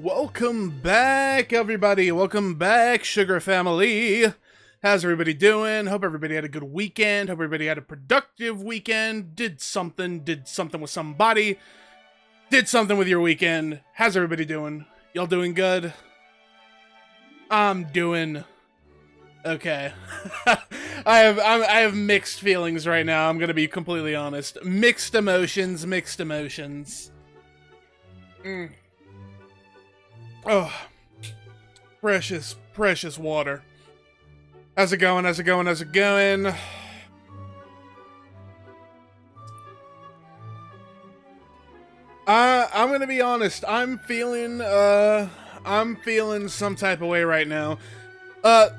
Welcome back, everybody. Welcome back, Sugar Family. How's everybody doing? Hope everybody had a good weekend. Hope everybody had a productive weekend. Did something with somebody. Did something with your weekend. How's everybody doing? Y'all doing good? I'm doing okay. I have mixed feelings right now. I'm gonna be completely honest. Mixed emotions. Oh, precious water. How's it going? I'm gonna be honest. I'm feeling some type of way right now. I'm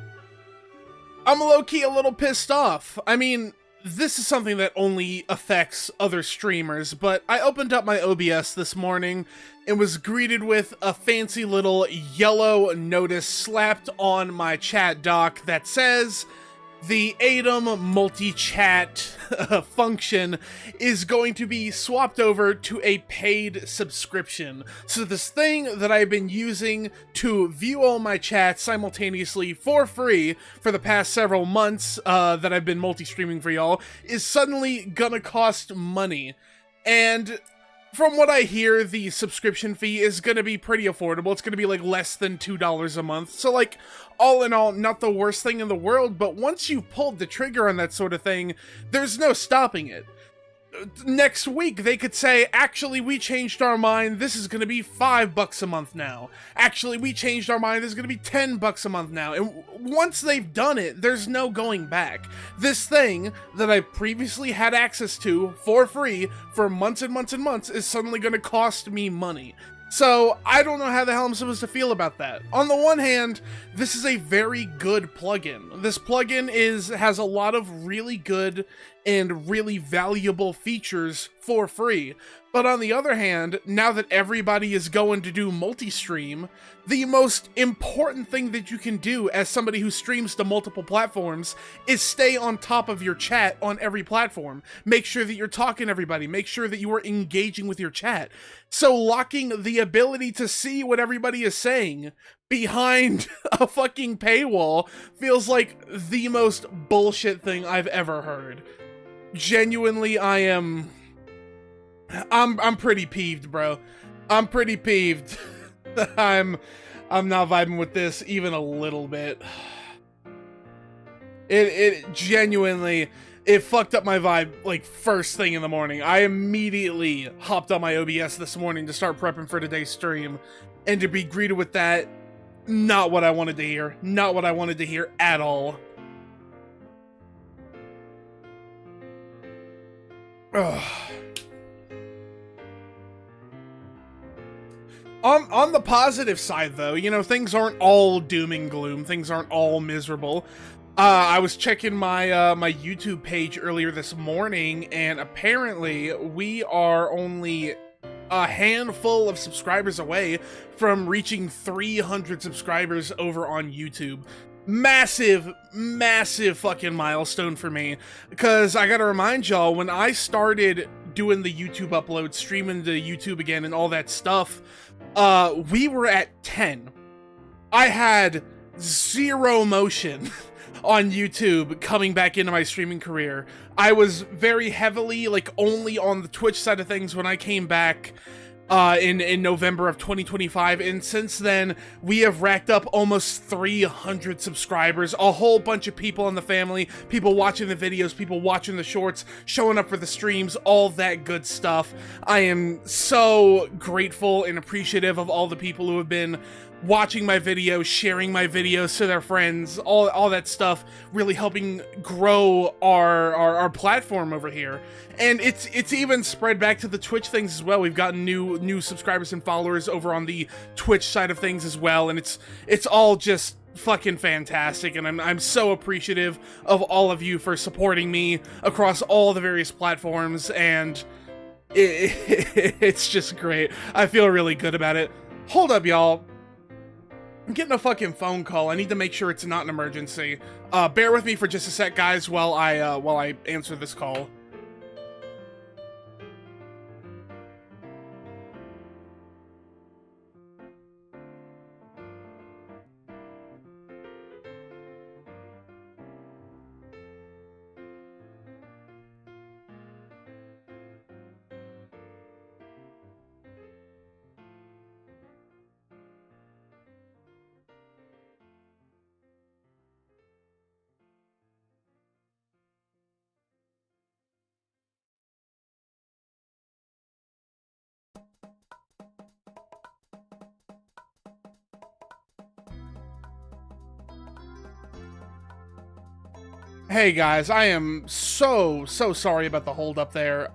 low-key a little pissed off. I mean, this is something that only affects other streamers, but I opened up my OBS this morning and was greeted with a fancy little yellow notice slapped on my chat dock that says, the ATOM multi-chat function is going to be swapped over to a paid subscription. So this thing that I've been using to view all my chats simultaneously for free for the past several months that I've been multi-streaming for y'all is suddenly gonna cost money. And from what I hear, the subscription fee is going to be pretty affordable. It's going to be like less than $2 a month. So like, all in all, not the worst thing in the world, but once you've pulled the trigger on that sort of thing, there's no stopping it. Next week, they could say, actually, we changed our mind, this is going to be $5 a month now. Actually, we changed our mind, this is going to be $10 a month now. And once they've done it, there's no going back. This thing that I previously had access to for free for months and months and months is suddenly going to cost me money. So, I don't know how the hell I'm supposed to feel about that. On the one hand, this is a very good plugin. This plugin has a lot of really good and really valuable features for free. But on the other hand, now that everybody is going to do multi-stream, the most important thing that you can do as somebody who streams to multiple platforms is stay on top of your chat on every platform. Make sure that you're talking to everybody. Make sure that you are engaging with your chat. So locking the ability to see what everybody is saying behind a fucking paywall feels like the most bullshit thing I've ever heard. Genuinely, I'm pretty peeved, bro. I'm pretty peeved. I'm not vibing with this even a little bit. It genuinely, it fucked up my vibe, like, first thing in the morning. I immediately hopped on my OBS this morning to start prepping for today's stream, and to be greeted with that, not what I wanted to hear. Not what I wanted to hear at all. Ugh. On the positive side, though, you know, things aren't all doom and gloom. Things aren't all miserable. I was checking my my YouTube page earlier this morning, and apparently we are only a handful of subscribers away from reaching 300 subscribers over on YouTube. Massive fucking milestone for me, because I gotta remind y'all, when I started doing the YouTube upload, streaming to YouTube again and all that stuff, we were at 10. I had zero motion on YouTube coming back into my streaming career. I was very heavily, like, only on the Twitch side of things when I came back in November of 2025, and since then we have racked up almost 300 subscribers, a whole bunch of people in the family, people watching the videos, people watching the shorts, showing up for the streams, all that good stuff. I am so grateful and appreciative of all the people who have been watching my videos, sharing my videos to their friends, all that stuff, really helping grow our platform over here. And it's even spread back to the Twitch things as well. We've gotten new subscribers and followers over on the Twitch side of things as well, and it's all just fucking fantastic, and I'm so appreciative of all of you for supporting me across all the various platforms, and it's just great. I feel really good about it. Hold up, y'all. I'm getting a fucking phone call. I need to make sure it's not an emergency. Bear with me for just a sec, guys, while I answer this call. Hey guys, I am so sorry about the hold up there.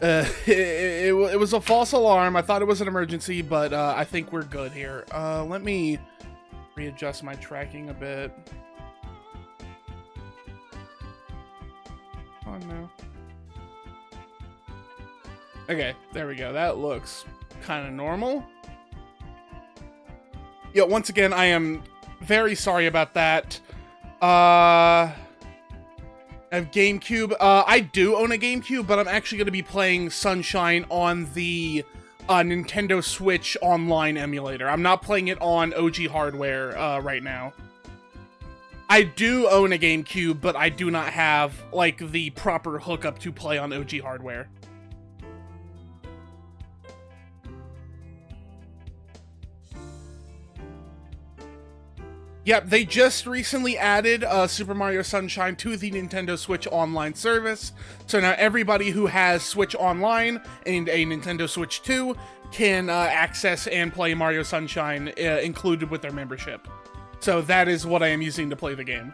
It was a false alarm. I thought it was an emergency, but I think we're good here. Let me readjust my tracking a bit. Oh no. Okay, there we go. That looks kind of normal. Yeah, once again, I am very sorry about that. I have GameCube. I do own a GameCube, but I'm actually going to be playing Sunshine on the Nintendo Switch Online emulator. I'm not playing it on OG hardware right now. I do own a GameCube, but I do not have, like, the proper hookup to play on OG hardware. Yep, they just recently added Super Mario Sunshine to the Nintendo Switch Online service. So now everybody who has Switch Online and a Nintendo Switch 2 can access and play Mario Sunshine included with their membership. So that is what I am using to play the game.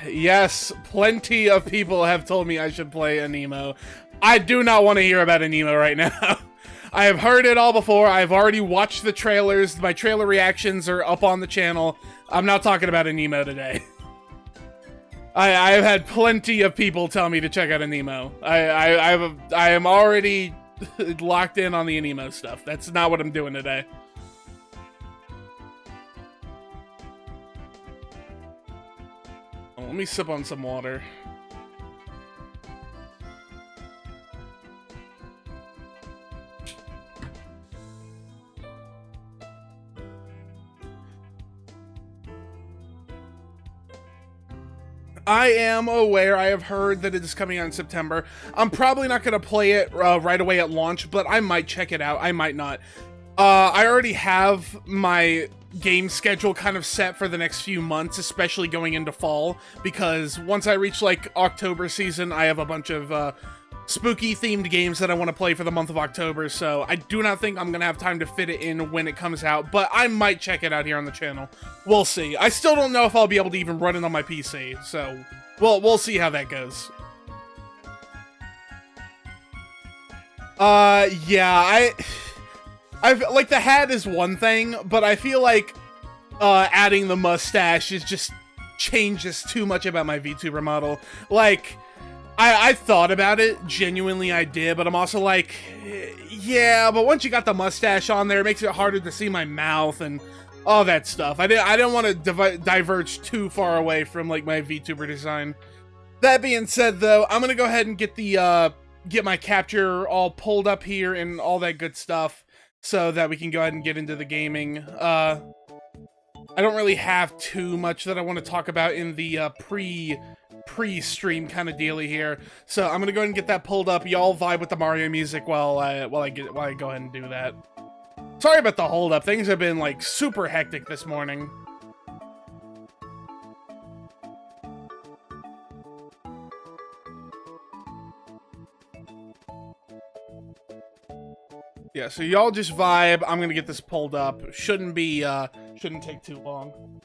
Yes, plenty of people have told me I should play Anemo. I do not want to hear about Anemo right now. I have heard it all before. I've already watched the trailers. My trailer reactions are up on the channel. I'm not talking about Anemo today. I've had plenty of people tell me to check out Anemo. I am already locked in on the Anemo stuff. That's not what I'm doing today. Let me sip on some water. I am aware. I have heard that it is coming out in September. I'm probably not going to play it right away at launch, but I might check it out. I might not. I already have my game schedule kind of set for the next few months, especially going into fall, because once I reach, like, October season, I have a bunch of spooky-themed games that I want to play for the month of October, so I do not think I'm going to have time to fit it in when it comes out, but I might check it out here on the channel. We'll see. I still don't know if I'll be able to even run it on my PC, so we'll see how that goes. Yeah, I've like, the hat is one thing, but I feel like adding the mustache is just changes too much about my VTuber model. Like, I thought about it, genuinely I did, but I'm also like, yeah, but once you got the mustache on there, it makes it harder to see my mouth and all that stuff. I didn't want to diverge too far away from, like, my VTuber design. That being said, though, I'm gonna go ahead and get the get my capture all pulled up here and all that good stuff, so that we can go ahead and get into the gaming. I don't really have too much that I want to talk about in the pre-stream kind of dealy here, so I'm gonna go ahead and get that pulled up. Y'all vibe with the Mario music while I go ahead and do that. Sorry about the hold up. Things have been, like, super hectic this morning. Yeah, so y'all just vibe. I'm gonna get this pulled up. Shouldn't take too long.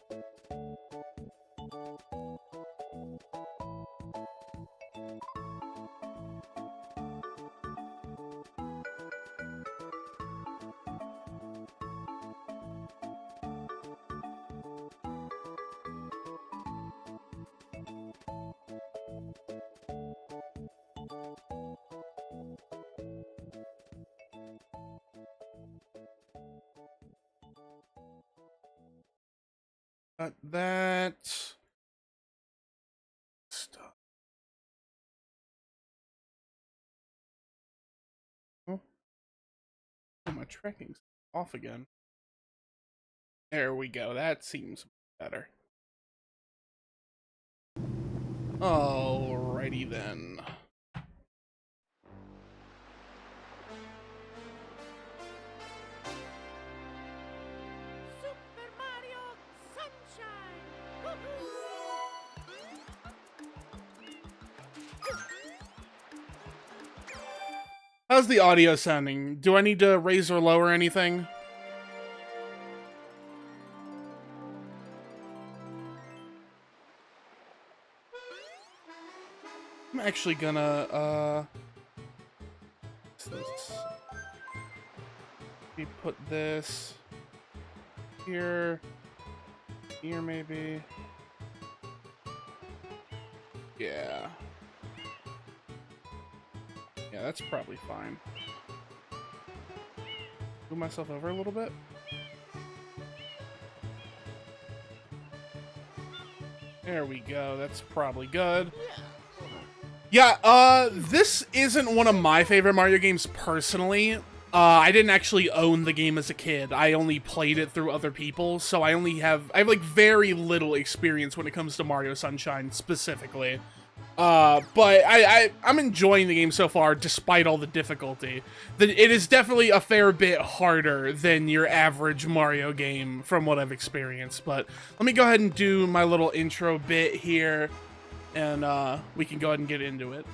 Got that stuff. Oh, my tracking's off again. There we go. That seems better. Alrighty then. Super Mario Sunshine! How's the audio sounding? Do I need to raise or lower anything? I'm actually gonna, what's this? We put this here, here maybe. Yeah. Yeah, that's probably fine. Move myself over a little bit. There we go. That's probably good. Yeah, this isn't one of my favorite Mario games personally. I didn't actually own the game as a kid. I only played it through other people, so I have like very little experience when it comes to Mario Sunshine specifically. But I'm enjoying the game so far, despite all the difficulty. It is definitely a fair bit harder than your average Mario game from what I've experienced. But let me go ahead and do my little intro bit here, and we can go ahead and get into it.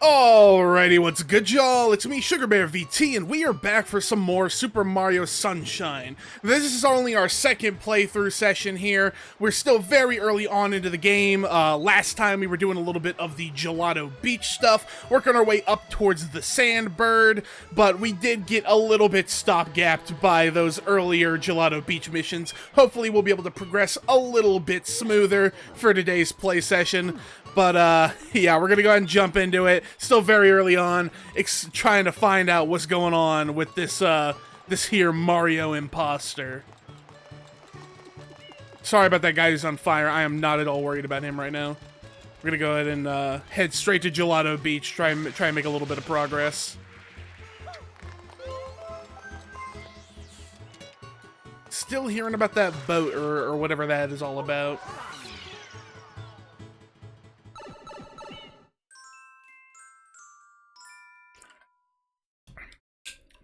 Alrighty, what's good, y'all? It's me, SugarBearVT, and we are back for some more Super Mario Sunshine. This is only our second playthrough session here. We're still very early on into the game. Last time we were doing a little bit of the Gelato Beach stuff, working our way up towards the Sandbird, but we did get a little bit stopgapped by those earlier Gelato Beach missions. Hopefully we'll be able to progress a little bit smoother for today's play session. But, yeah, we're gonna go ahead and jump into it. Still very early on, trying to find out what's going on with this, this here Mario imposter. Sorry about that guy who's on fire. I am not at all worried about him right now. We're gonna go ahead and, head straight to Gelato Beach, try and make a little bit of progress. Still hearing about that boat, or whatever that is all about.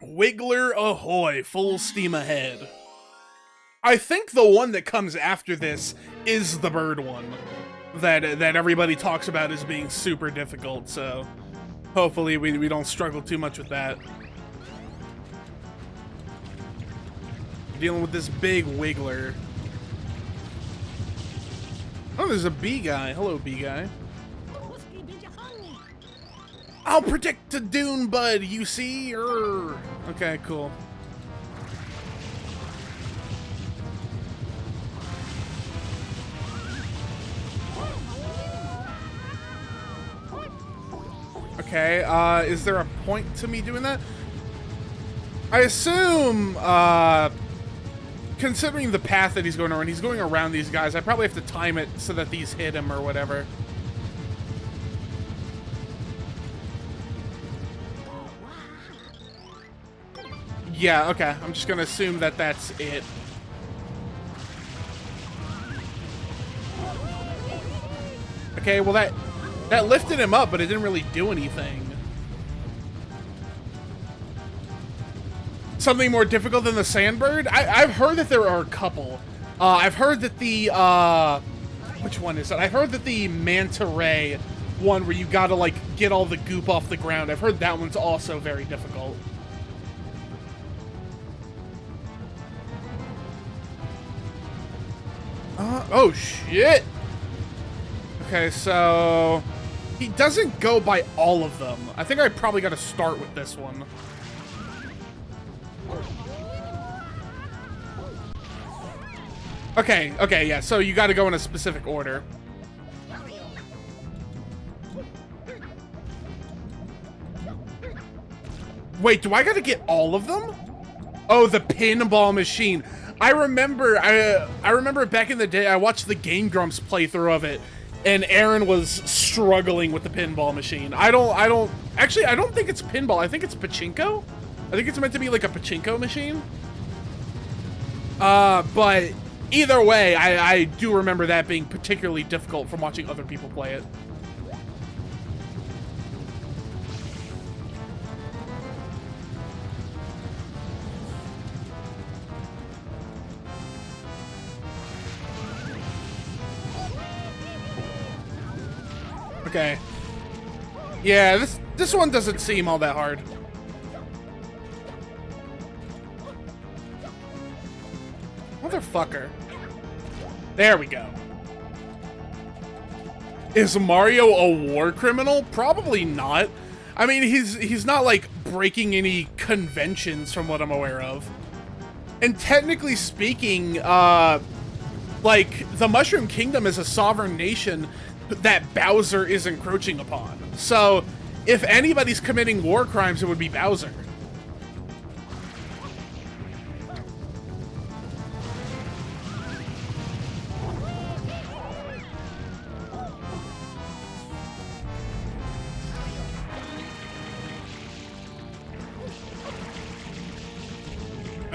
Wiggler ahoy, full steam ahead. I think the one that comes after this is the bird one that everybody talks about as being super difficult, so hopefully we don't struggle too much with that. Dealing with this big wiggler. Oh, there's a bee guy. Hello, bee guy. I'll protect the dune, bud, you see? Urgh. Okay, cool. Okay, is there a point to me doing that? I assume, considering the path that he's going around these guys, I probably have to time it so that these hit him or whatever. Yeah, okay. I'm just gonna assume that that's it. Okay, well that lifted him up, but it didn't really do anything. Something more difficult than the Sandbird? I've heard that there are a couple. I've heard that the, which one is that? I've heard that the Manta Ray one where you gotta, like, get all the goop off the ground. I've heard that one's also very difficult. Oh shit! Okay, so he doesn't go by all of them. I think I probably got to start with this one. Okay, yeah, so you got to go in a specific order. Wait, do I got to get all of them? Oh, the pinball machine. I remember back in the day, I watched the Game Grumps playthrough of it, and Aaron was struggling with the pinball machine. I don't think it's pinball. I think it's pachinko. I think it's meant to be like a pachinko machine. But either way, I do remember that being particularly difficult from watching other people play it. Okay. Yeah, this one doesn't seem all that hard. Motherfucker. There we go. Is Mario a war criminal? Probably not. I mean, he's not, like, breaking any conventions from what I'm aware of. And technically speaking, like, the Mushroom Kingdom is a sovereign nation that Bowser is encroaching upon. So, if anybody's committing war crimes, it would be Bowser.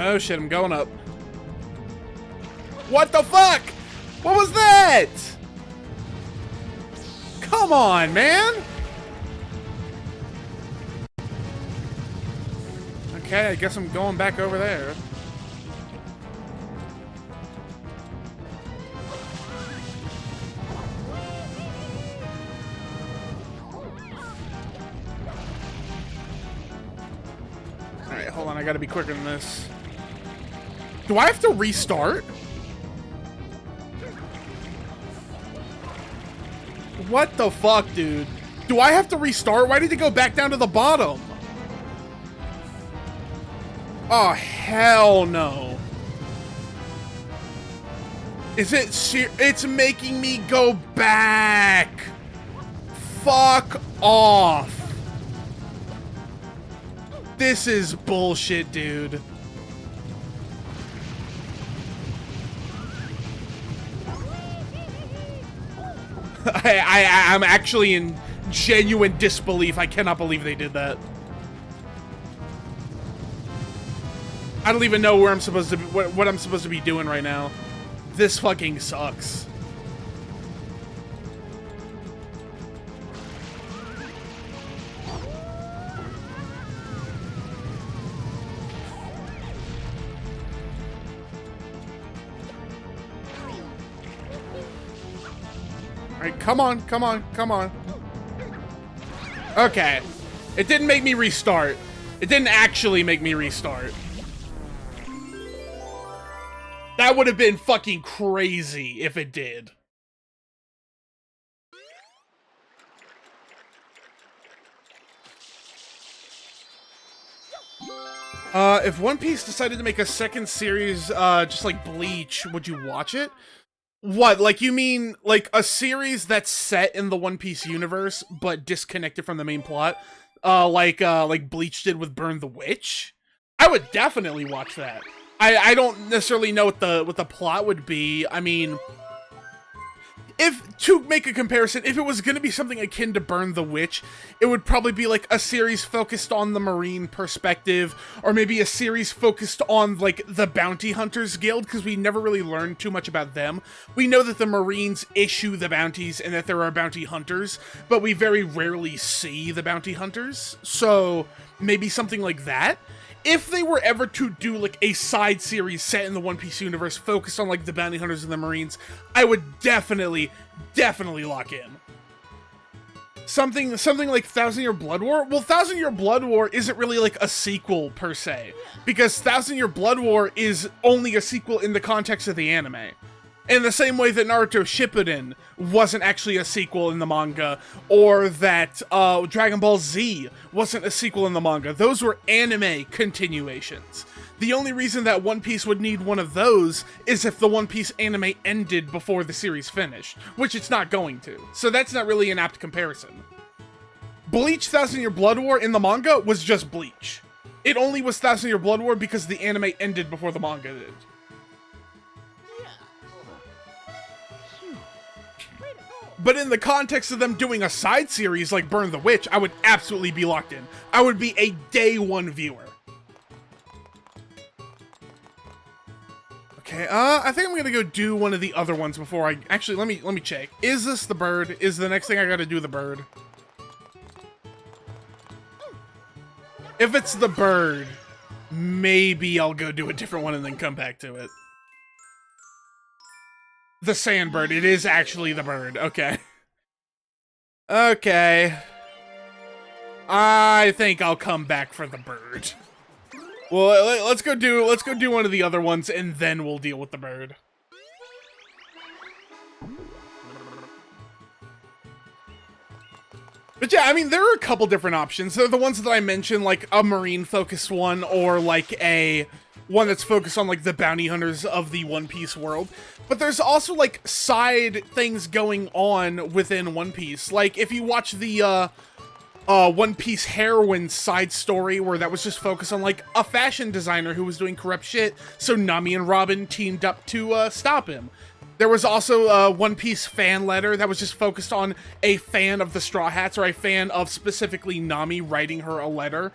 Oh shit, I'm going up. What the fuck? What was that? Come on, man. Okay, I guess I'm going back over there. Alright, hold on, I gotta be quicker than this. Do I have to restart? What the fuck, dude? Do I have to restart? Why did it go back down to the bottom? Oh, hell no. Is it it's making me go back. Fuck off. This is bullshit, dude. I'm actually in genuine disbelief. I cannot believe they did that. I don't even know where I'm supposed to be, what I'm supposed to be doing right now. This fucking sucks. Alright, come on, come on, come on. Okay. It didn't make me restart. It didn't actually make me restart. That would have been fucking crazy if it did. If One Piece decided to make a second series, just like Bleach, would you watch it? What, like you mean, like, a series that's set in the One Piece universe, but disconnected from the main plot? Like Bleach did with Burn the Witch? I would definitely watch that. I don't necessarily know what the plot would be. I mean, to make a comparison, if it was going to be something akin to Burn the Witch, it would probably be like a series focused on the Marine perspective, or maybe a series focused on like the Bounty Hunters Guild, because we never really learned too much about them. We know that the Marines issue the bounties and that there are bounty hunters, but we very rarely see the bounty hunters, so maybe something like that. If they were ever to do, like, a side series set in the One Piece universe focused on, like, the bounty hunters and the Marines, I would definitely lock in. Something like Thousand Year Blood War? Well, Thousand Year Blood War isn't really, like, a sequel, per se. Because Thousand Year Blood War is only a sequel in the context of the anime. In the same way that Naruto Shippuden wasn't actually a sequel in the manga, or that Dragon Ball Z wasn't a sequel in the manga. Those were anime continuations. The only reason that One Piece would need one of those is if the One Piece anime ended before the series finished, which it's not going to. So that's not really an apt comparison. Bleach Thousand Year Blood War in the manga was just Bleach. It only was Thousand Year Blood War because the anime ended before the manga did. But in the context of them doing a side series like Burn the Witch, I would absolutely be locked in. I would be a day one viewer. Okay, I think I'm gonna go do one of the other ones before I... Actually, let me check. Is this the bird? Is the next thing I gotta do the bird? If it's the bird, maybe I'll go do a different one and then come back to it. The sandbird. It is actually the bird. Okay. Okay. I think I'll come back for the bird. Well, let's go do one of the other ones and then we'll deal with the bird. But yeah, I mean, there are a couple different options. They're the ones that I mentioned, like a marine-focused one, or like a one that's focused on like the bounty hunters of the One Piece world. But there's also like side things going on within One Piece. Like if you watch the One Piece heroine side story where that was just focused on like a fashion designer who was doing corrupt shit, so Nami and Robin teamed up to stop him. There was also a One Piece fan letter that was just focused on a fan of the Straw Hats, or a fan of specifically Nami writing her a letter,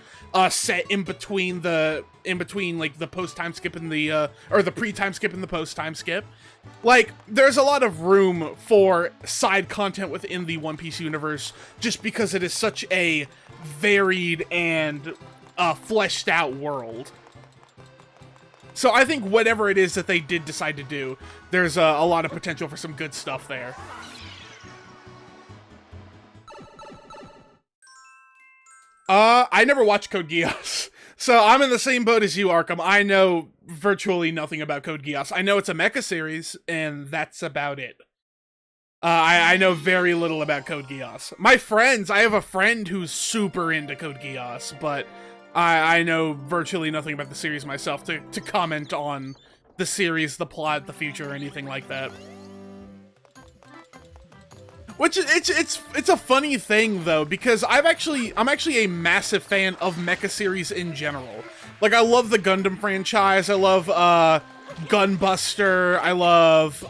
set in between like the post time skip and the or the pre time skip and the post time skip. Like, there's a lot of room for side content within the One Piece universe, just because it is such a varied and fleshed out world. So I think whatever it is that they did decide to do, there's a lot of potential for some good stuff there. I never watched Code Geass, so I'm in the same boat as you, Arkham. I know virtually nothing about Code Geass. I know it's a mecha series, and that's about it. I know very little about Code Geass. I have a friend who's super into Code Geass, but I know virtually nothing about the series myself to comment on the series, the plot, the future, or anything like that. Which it's a funny thing though, because I'm actually a massive fan of mecha series in general. Like I love the Gundam franchise, I love Gunbuster, I love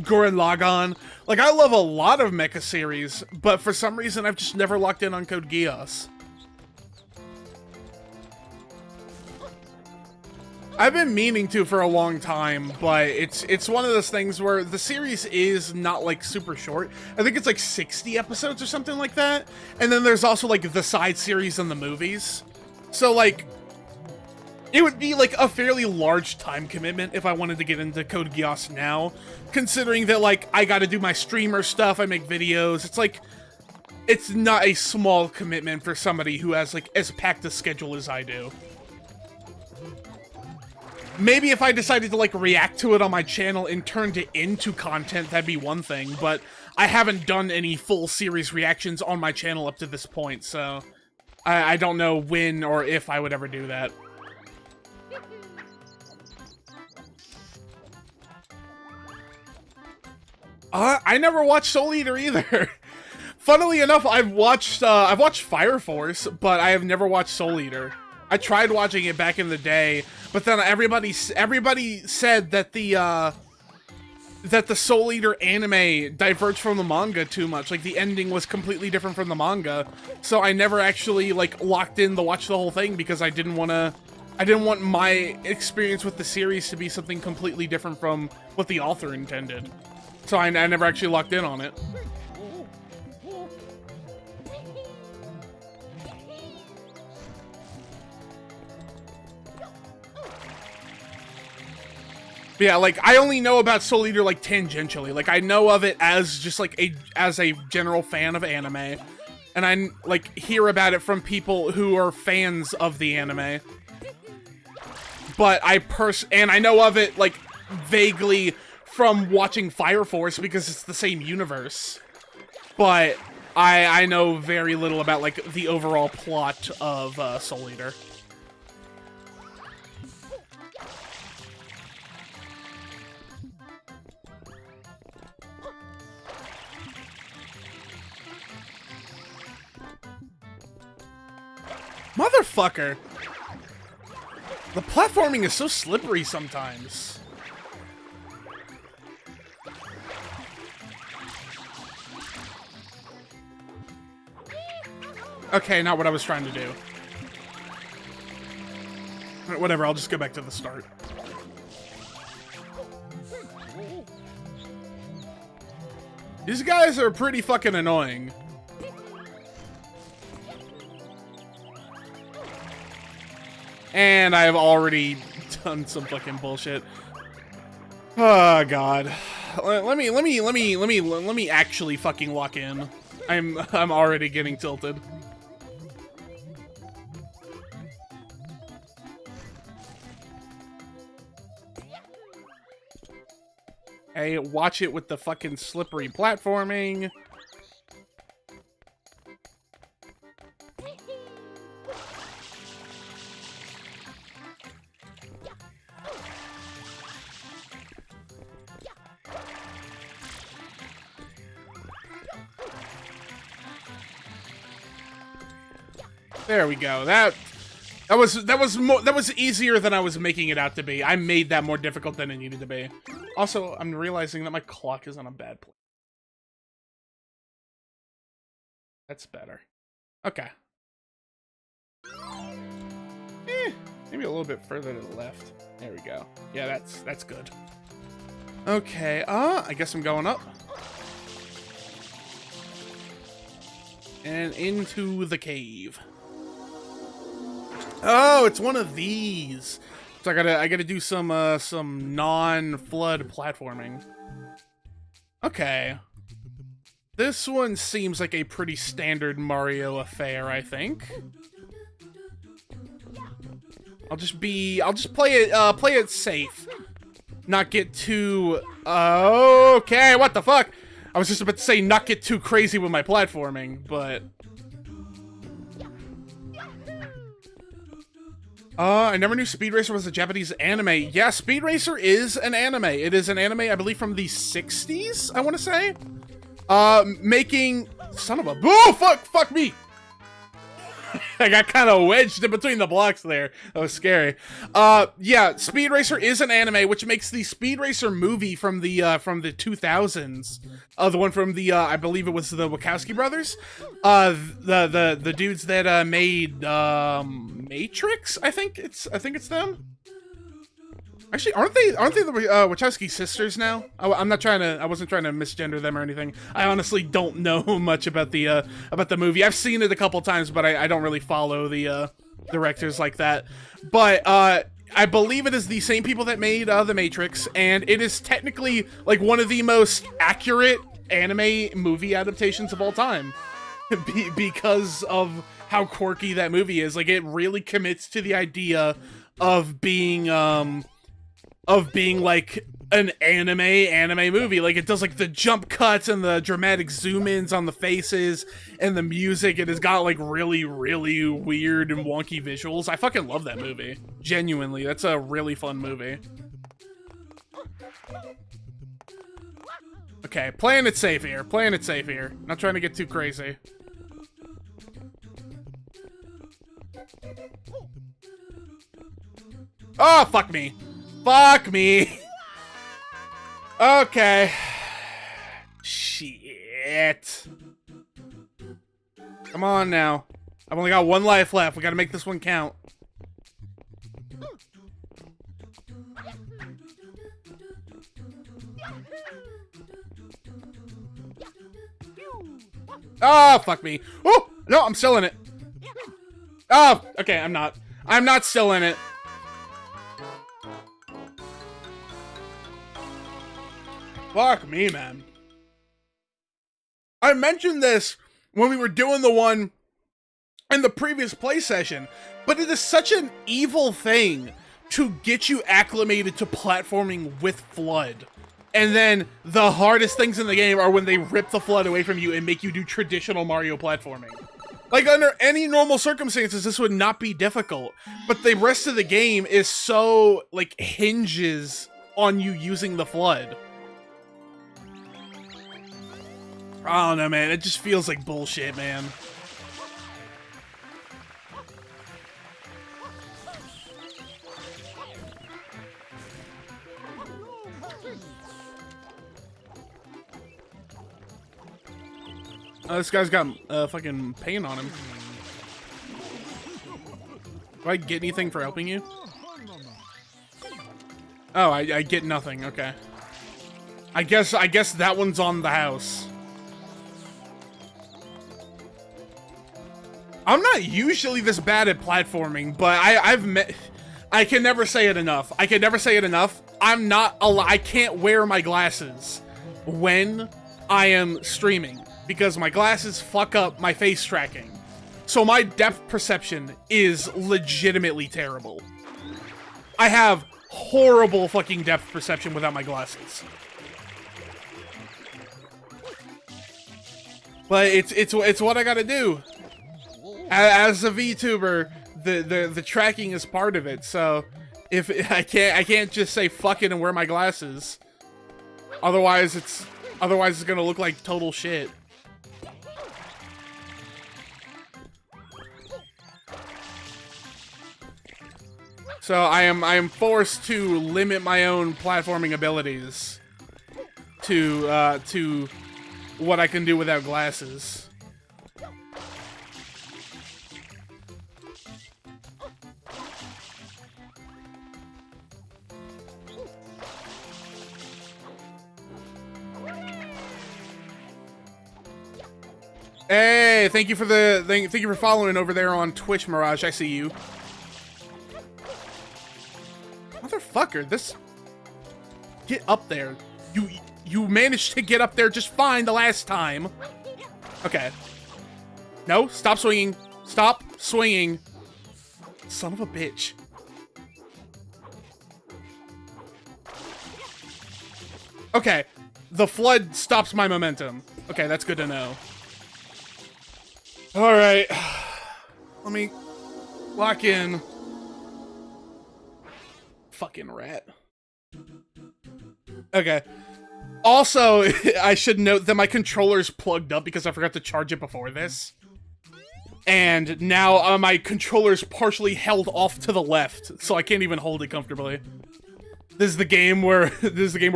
Gurren Lagann. Like, I love a lot of mecha series, but for some reason, I've just never locked in on Code Geass. I've been meaning to for a long time, but it's one of those things where the series is not, like, super short. I think it's, like, 60 episodes or something like that. And then there's also, like, the side series and the movies. So, like, it would be, like, a fairly large time commitment if I wanted to get into Code Geass now, considering that, like, I gotta do my streamer stuff, I make videos. It's, like, it's not a small commitment for somebody who has, like, as packed a schedule as I do. Maybe if I decided to, like, react to it on my channel and turned it into content, that'd be one thing, but I haven't done any full series reactions on my channel up to this point, so I don't know when or if I would ever do that. I never watched Soul Eater either. Funnily enough, I've watched Fire Force, but I have never watched Soul Eater. I tried watching it back in the day, but then everybody said that the Soul Eater anime diverged from the manga too much. Like the ending was completely different from the manga, so I never actually like locked in to watch the whole thing because I didn't want my experience with the series to be something completely different from what the author intended. So I never actually locked in on it. But yeah, like, I only know about Soul Eater, like, tangentially. Like, I know of it as just, like, as a general fan of anime. And I, like, hear about it from people who are fans of the anime. But I know of it, like, vaguely from watching Fire Force because it's the same universe. But I know very little about, like, the overall plot of Soul Eater. Motherfucker! The platforming is so slippery sometimes. Okay, not what I was trying to do. Whatever, I'll just go back to the start. These guys are pretty fucking annoying. And I've already done some fucking bullshit. Oh god. Let me actually fucking lock in. I'm already getting tilted. Hey, watch it with the fucking slippery platforming. There we go. That was easier than I was making it out to be. I made that more difficult than it needed to be. Also, I'm realizing that my clock is on a bad place. That's better. Okay. Maybe a little bit further to the left. There we go. Yeah, that's good. Okay, I guess I'm going up. And into the cave. Oh, it's one of these. So I gotta do some non-flood platforming. Okay. This one seems like a pretty standard Mario affair, I think. I'll just play it safe. Not get too okay, what the fuck? I was just about to say not get too crazy with my platforming, but I never knew Speed Racer was a Japanese anime. Yeah, Speed Racer is an anime. It is an anime, I believe, from the 60s, I want to say. Making... Son of a... Oh, fuck me! I got kind of wedged in between the blocks there. That was scary. Yeah, Speed Racer is an anime, which makes the Speed Racer movie from the 2000s. The one from the, I believe it was the Wachowski brothers. The dudes that, made, Matrix? I think it's them. Actually, aren't they the Wachowski sisters now? I wasn't trying to misgender them or anything. I honestly don't know much about the movie. I've seen it a couple times, but I don't really follow the directors like that. But I believe it is the same people that made The Matrix, and it is technically like one of the most accurate anime movie adaptations of all time, because of how quirky that movie is. Like, it really commits to the idea of being like an anime movie. Like, it does like the jump cuts and the dramatic zoom ins on the faces and the music. It has got like really, really weird and wonky visuals. I fucking love that movie. Genuinely, that's a really fun movie. Okay, playing it safe here. Not trying to get too crazy. Oh, fuck me. Fuck me. Okay. Shit. Come on now. I've only got one life left. We gotta make this one count. Oh, fuck me. Oh, no, I'm still in it. Oh, okay, I'm not. I'm not still in it. Fuck me, man. I mentioned this when we were doing the one in the previous play session, but it is such an evil thing to get you acclimated to platforming with FLUDD. And then the hardest things in the game are when they rip the FLUDD away from you and make you do traditional Mario platforming. Like, under any normal circumstances, this would not be difficult. But the rest of the game is so, like, hinges on you using the FLUDD. I don't know, man. It just feels like bullshit, man. Oh, this guy's got fucking paint on him. Do I get anything for helping you? Oh, I get nothing. Okay. I guess that one's on the house. I'm not usually this bad at platforming, but I can never say it enough. I can't wear my glasses when I am streaming because my glasses fuck up my face tracking. So my depth perception is legitimately terrible. I have horrible fucking depth perception without my glasses. But it's what I gotta do. As a VTuber, the tracking is part of it. So if I can't just say fuck it and wear my glasses. Otherwise it's gonna look like total shit. So I am forced to limit my own platforming abilities to what I can do without glasses. Hey, thank you for following over there on Twitch, Mirage. I see you. Motherfucker, this... Get up there. You managed to get up there just fine the last time. Okay. No, stop swinging. Stop swinging. Son of a bitch. Okay. The flood stops my momentum. Okay, that's good to know. Alright. Let me lock in. Fucking rat. Okay. Also, I should note that my controller's plugged up because I forgot to charge it before this. And now my controller's partially held off to the left, so I can't even hold it comfortably. This is the game where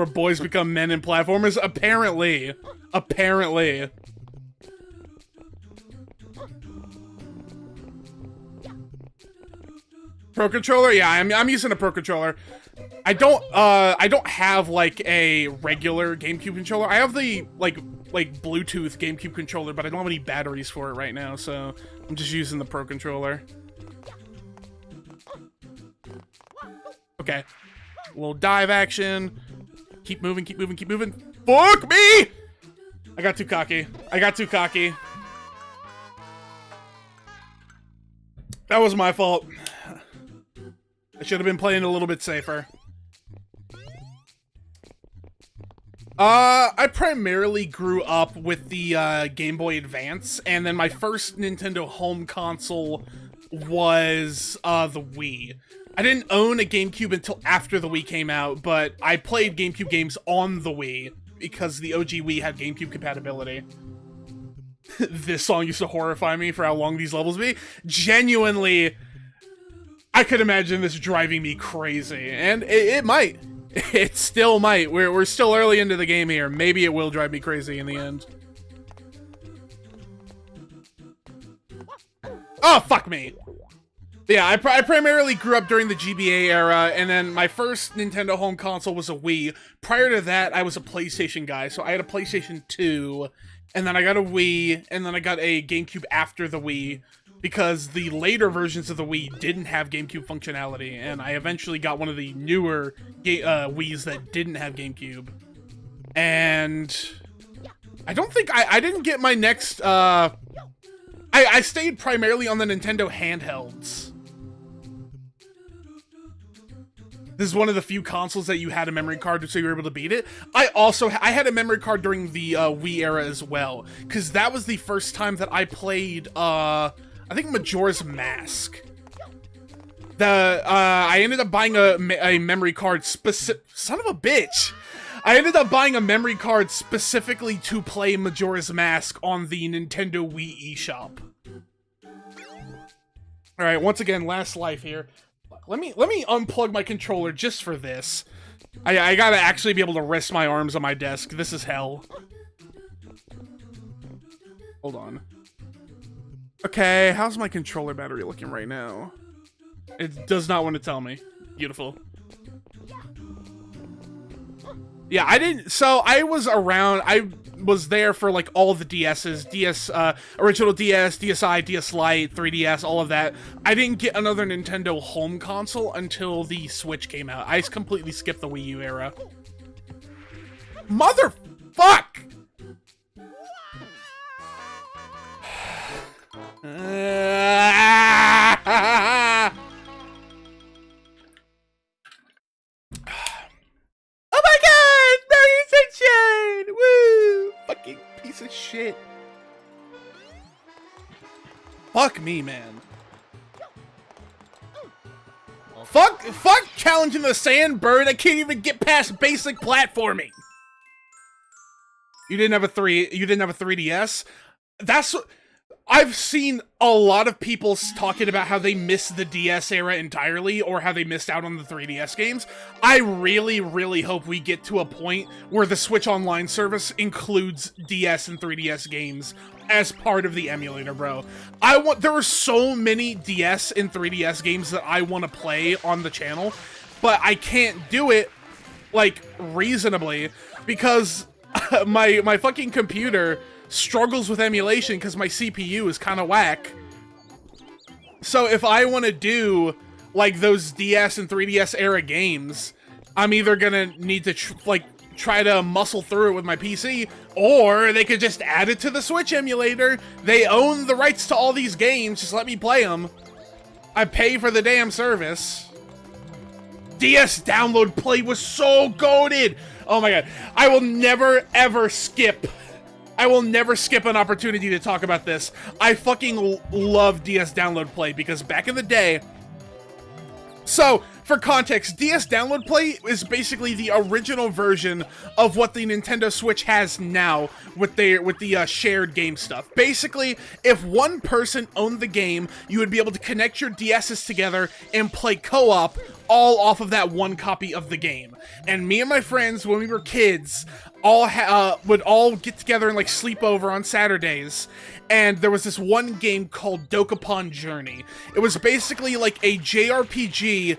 boys become men in platformers. Apparently. Apparently. Pro controller? Yeah, I'm using a pro controller. I don't have like a regular GameCube controller. I have the like Bluetooth GameCube controller, but I don't have any batteries for it right now, so I'm just using the pro controller. Okay. A little dive action. Keep moving, keep moving, keep moving. Fuck me! I got too cocky. I got too cocky. That was my fault. I should have been playing a little bit safer. I primarily grew up with the Game Boy Advance, and then my first Nintendo home console was the Wii. I didn't own a GameCube until after the Wii came out, but I played GameCube games on the Wii because the OG Wii had GameCube compatibility. This song used to horrify me for how long these levels be. Genuinely, I could imagine this driving me crazy, and it might. It still might. We're still early into the game here. Maybe it will drive me crazy in the end. Oh, fuck me. Yeah, I primarily grew up during the GBA era, and then my first Nintendo home console was a Wii. Prior to that, I was a PlayStation guy, so I had a PlayStation 2, and then I got a Wii, and then I got a GameCube after the Wii, because the later versions of the Wii didn't have GameCube functionality, and I eventually got one of the newer Wiis that didn't have GameCube. And I don't think I didn't get my next, I stayed primarily on the Nintendo handhelds. This is one of the few consoles that you had a memory card, so you were able to beat it. I had a memory card during the Wii era as well, because that was the first time that I played, I think Majora's Mask. I ended up buying a memory card son of a bitch! I ended up buying a memory card specifically to play Majora's Mask on the Nintendo Wii eShop. Alright, once again, last life here. Let me unplug my controller just for this. I gotta actually be able to rest my arms on my desk. This is hell. Hold on. Okay, how's my controller battery looking right now? It does not want to tell me. Beautiful. Yeah, I was around, I was there for like all of the DS's, original DS, DSi, DS Lite, 3DS, all of that. I didn't get another Nintendo home console until the Switch came out. I completely skipped the Wii U era. Motherfuck! Oh my god! Mario Sunshine! Woo! Fucking piece of shit. Fuck me, man. Fuck challenging the sand bird. I can't even get past basic platforming. You didn't have a 3DS? That's I've seen a lot of people talking about how they missed the DS era entirely or how they missed out on the 3DS games. I really, really hope we get to a point where the Switch Online service includes DS and 3DS games as part of the emulator, bro. There are so many DS and 3DS games that I want to play on the channel, but I can't do it, like, reasonably because my fucking computer struggles with emulation because my CPU is kind of whack. So if I want to do like those DS and 3DS era games, I'm either gonna need to try to muscle through it with my PC, or they could just add it to the Switch emulator. They own the rights to all these games, just let me play them. I pay for the damn service. DS download play was so goated. Oh my god, I will never ever skip an opportunity to talk about this. I fucking love DS Download Play because back in the day... So, for context, DS Download Play is basically the original version of what the Nintendo Switch has now with the shared game stuff. Basically, if one person owned the game, you would be able to connect your DSs together and play co-op all off of that one copy of the game. And me and my friends, when we were kids, would all get together and like sleep over on Saturdays, and there was this one game called Dokapon Journey. It was basically like a JRPG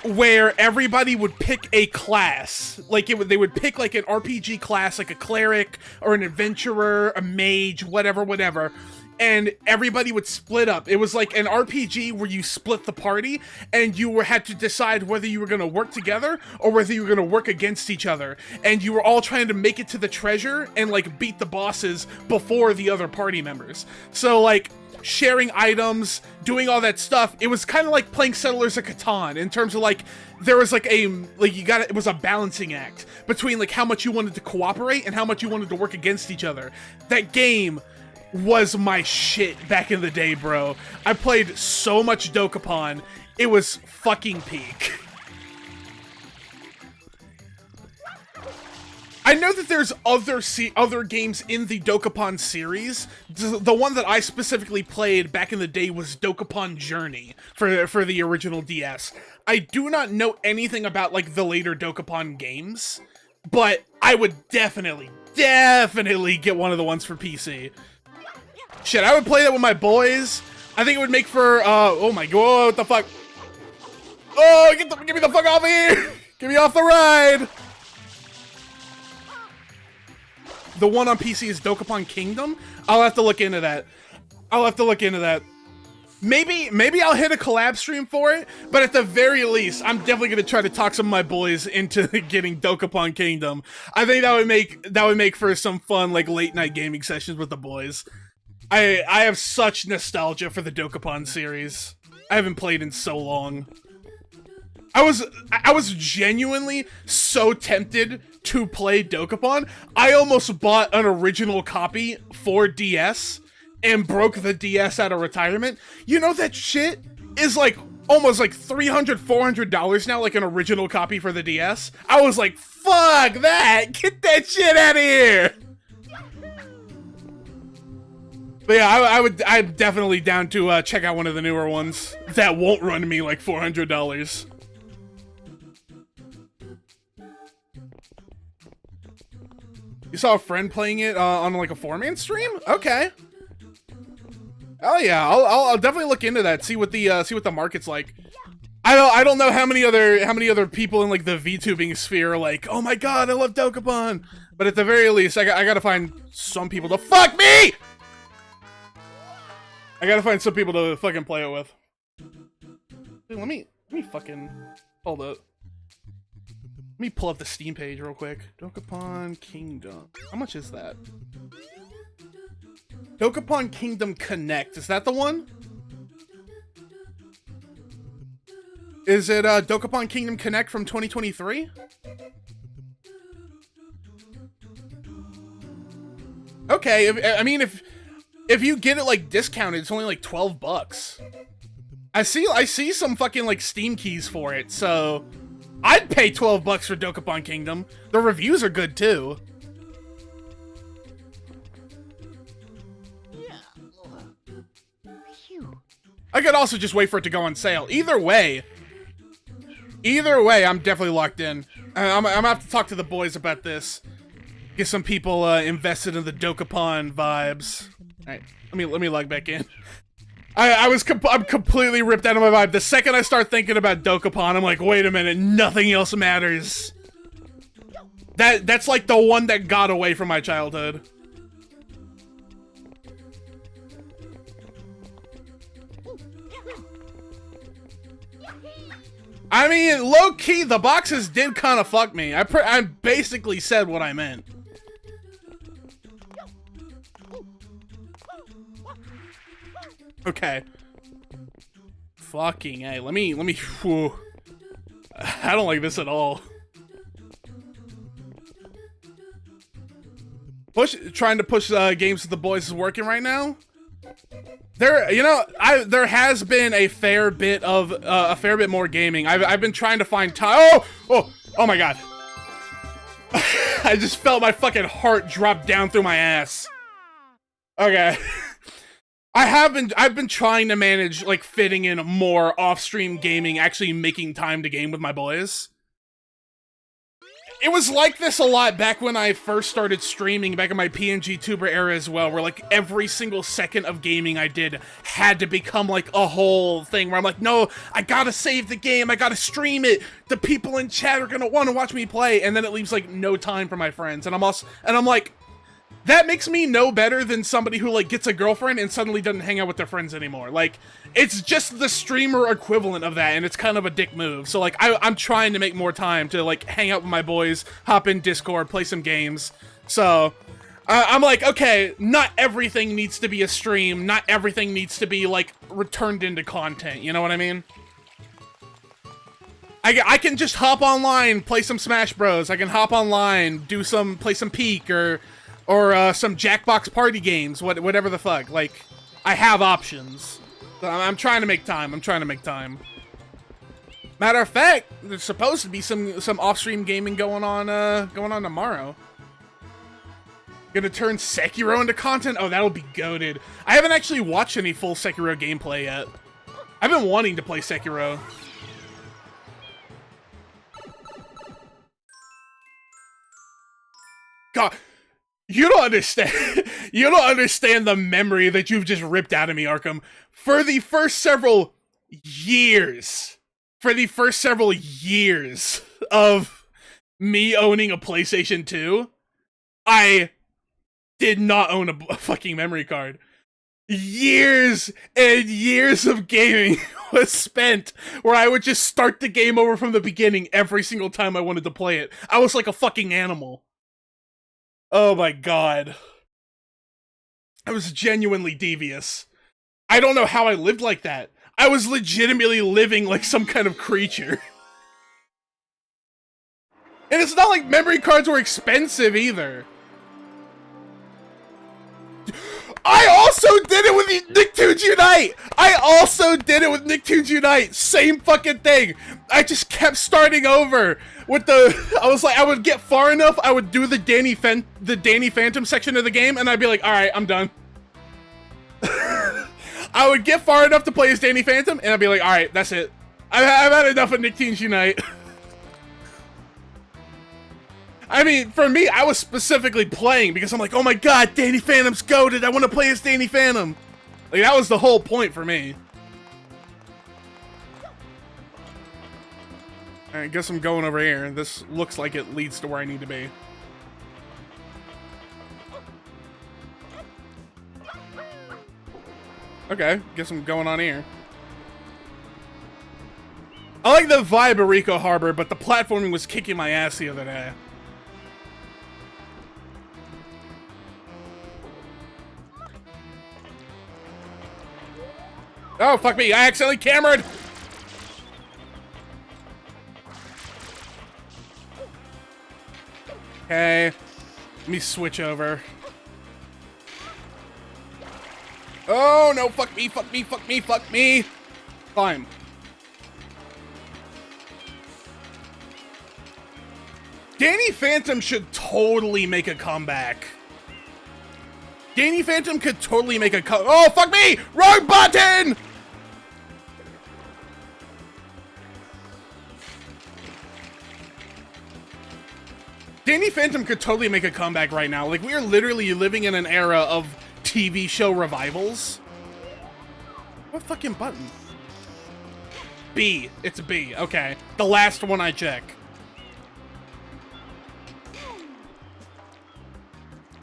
where everybody would pick a class. Like they would pick like an RPG class, like a cleric or an adventurer, a mage, whatever. And everybody would split up. It was like an RPG where you split the party, and you had to decide whether you were going to work together or whether you were going to work against each other. And you were all trying to make it to the treasure and like beat the bosses before the other party members. So like sharing items, doing all that stuff. It was kind of like playing Settlers of Catan in terms of like there was like it was a balancing act between like how much you wanted to cooperate and how much you wanted to work against each other. That game was my shit back in the day, bro. I played so much Dokapon. It was fucking peak. I know that there's other games in the Dokapon series. The one that I specifically played back in the day was Dokapon Journey for the original DS. I do not know anything about like the later Dokapon games, but I would definitely get one of the ones for PC. Shit, I would play that with my boys. I think it would make for, oh my god, what the fuck? Oh, get me the fuck off of here! Get me off the ride! The one on PC is Dokapon Kingdom? I'll have to look into that. Maybe I'll hit a collab stream for it, but at the very least, I'm definitely gonna try to talk some of my boys into getting Dokapon Kingdom. I think that would make for some fun, like, late night gaming sessions with the boys. I have such nostalgia for the Dokapon series. I haven't played in so long. I was genuinely so tempted to play Dokapon. I almost bought an original copy for DS and broke the DS out of retirement. You know that shit is like almost like $300, $400 now, like an original copy for the DS. I was like, fuck that! Get that shit out of here! But yeah, I'm definitely down to check out one of the newer ones that won't run me like $400. You saw a friend playing it on like a 4-man stream? Okay. Oh yeah, I'll definitely look into that. See what the market's like. I don't know how many other people in like the VTubing sphere are like, oh my god, I love Dokapon. But at the very least, I gotta find some people to fuck me. I gotta find some people to fucking play it with. Dude, let me fucking hold up. Let me pull up the Steam page real quick. Dokapon Kingdom. How much is that? Dokapon Kingdom Connect. Is that the one? Is it Dokapon Kingdom Connect from 2023? Okay, if you get it like discounted, it's only like 12 bucks. I see some fucking like Steam keys for it, so I'd pay 12 bucks for Dokapon Kingdom. The reviews are good too. I could also just wait for it to go on sale. Either way, I'm definitely locked in. I'm gonna have to talk to the boys about this. Get some people invested in the Dokapon vibes. All right, let me log back in. I'm completely ripped out of my vibe. The second I start thinking about Dokapon, I'm like, wait a minute, nothing else matters. That's like the one that got away from my childhood. I mean, low-key, the boxes did kind of fuck me. I basically said what I meant. Okay. Fucking A. Let me, whew. I don't like this at all. Trying to push games with the boys is working right now. There has been a fair bit more gaming. I've been trying to find time. Oh my god. I just felt my fucking heart drop down through my ass. Okay. I've been trying to manage like fitting in more off-stream gaming, actually making time to game with my boys. It was like this a lot back when I first started streaming, back in my PNG tuber era as well, where like every single second of gaming I did had to become like a whole thing where I'm like, no, I gotta save the game, I gotta stream it, the people in chat are gonna want to watch me play, and then it leaves like no time for my friends, and I'm like, that makes me no better than somebody who like gets a girlfriend and suddenly doesn't hang out with their friends anymore. Like, it's just the streamer equivalent of that, and it's kind of a dick move. So like, I'm trying to make more time to like hang out with my boys, hop in Discord, play some games. So I'm like, okay, not everything needs to be a stream, not everything needs to be like returned into content, you know what I mean? I can just hop online, play some Smash Bros. I can hop online, play some Peak or some Jackbox party games, whatever the fuck. Like, I have options. So I'm trying to make time. Matter of fact, there's supposed to be some off-stream gaming going on tomorrow. Gonna turn Sekiro into content? Oh, that'll be goated. I haven't actually watched any full Sekiro gameplay yet. I've been wanting to play Sekiro. God. You don't understand. You don't understand the memory that you've just ripped out of me, Arkham. For the first several years of me owning a PlayStation 2, I did not own a fucking memory card. Years and years of gaming was spent where I would just start the game over from the beginning every single time I wanted to play it. I was like a fucking animal. Oh my god. I was genuinely devious. I don't know how I lived like that. I was legitimately living like some kind of creature. And it's not like memory cards were expensive either. I also did it with Nicktoons Unite! Same fucking thing! I just kept starting over with I would get far enough, I would do the Danny Phantom section of the game, and I'd be like, alright, I'm done. I would get far enough to play as Danny Phantom, and I'd be like, alright, that's it. I've had enough of Nicktoons Unite. I mean, for me, I was specifically playing because I'm like, oh my god, Danny Phantom's goated, I want to play as Danny Phantom. Like, that was the whole point for me. Alright, guess I'm going over here. This looks like it leads to where I need to be. Okay, guess I'm going on here. I like the vibe of Rico Harbor, but the platforming was kicking my ass the other day. Oh, fuck me, I accidentally cameraed! Okay, let me switch over. Oh, no, fuck me, fuck me, fuck me, fuck me. Fine. Danny Phantom should totally make a comeback. Danny Phantom could totally make a Oh, fuck me! Wrong button! Danny Phantom could totally make a comeback right now. Like, we are literally living in an era of TV show revivals. What fucking button? B. It's B. Okay. The last one I check.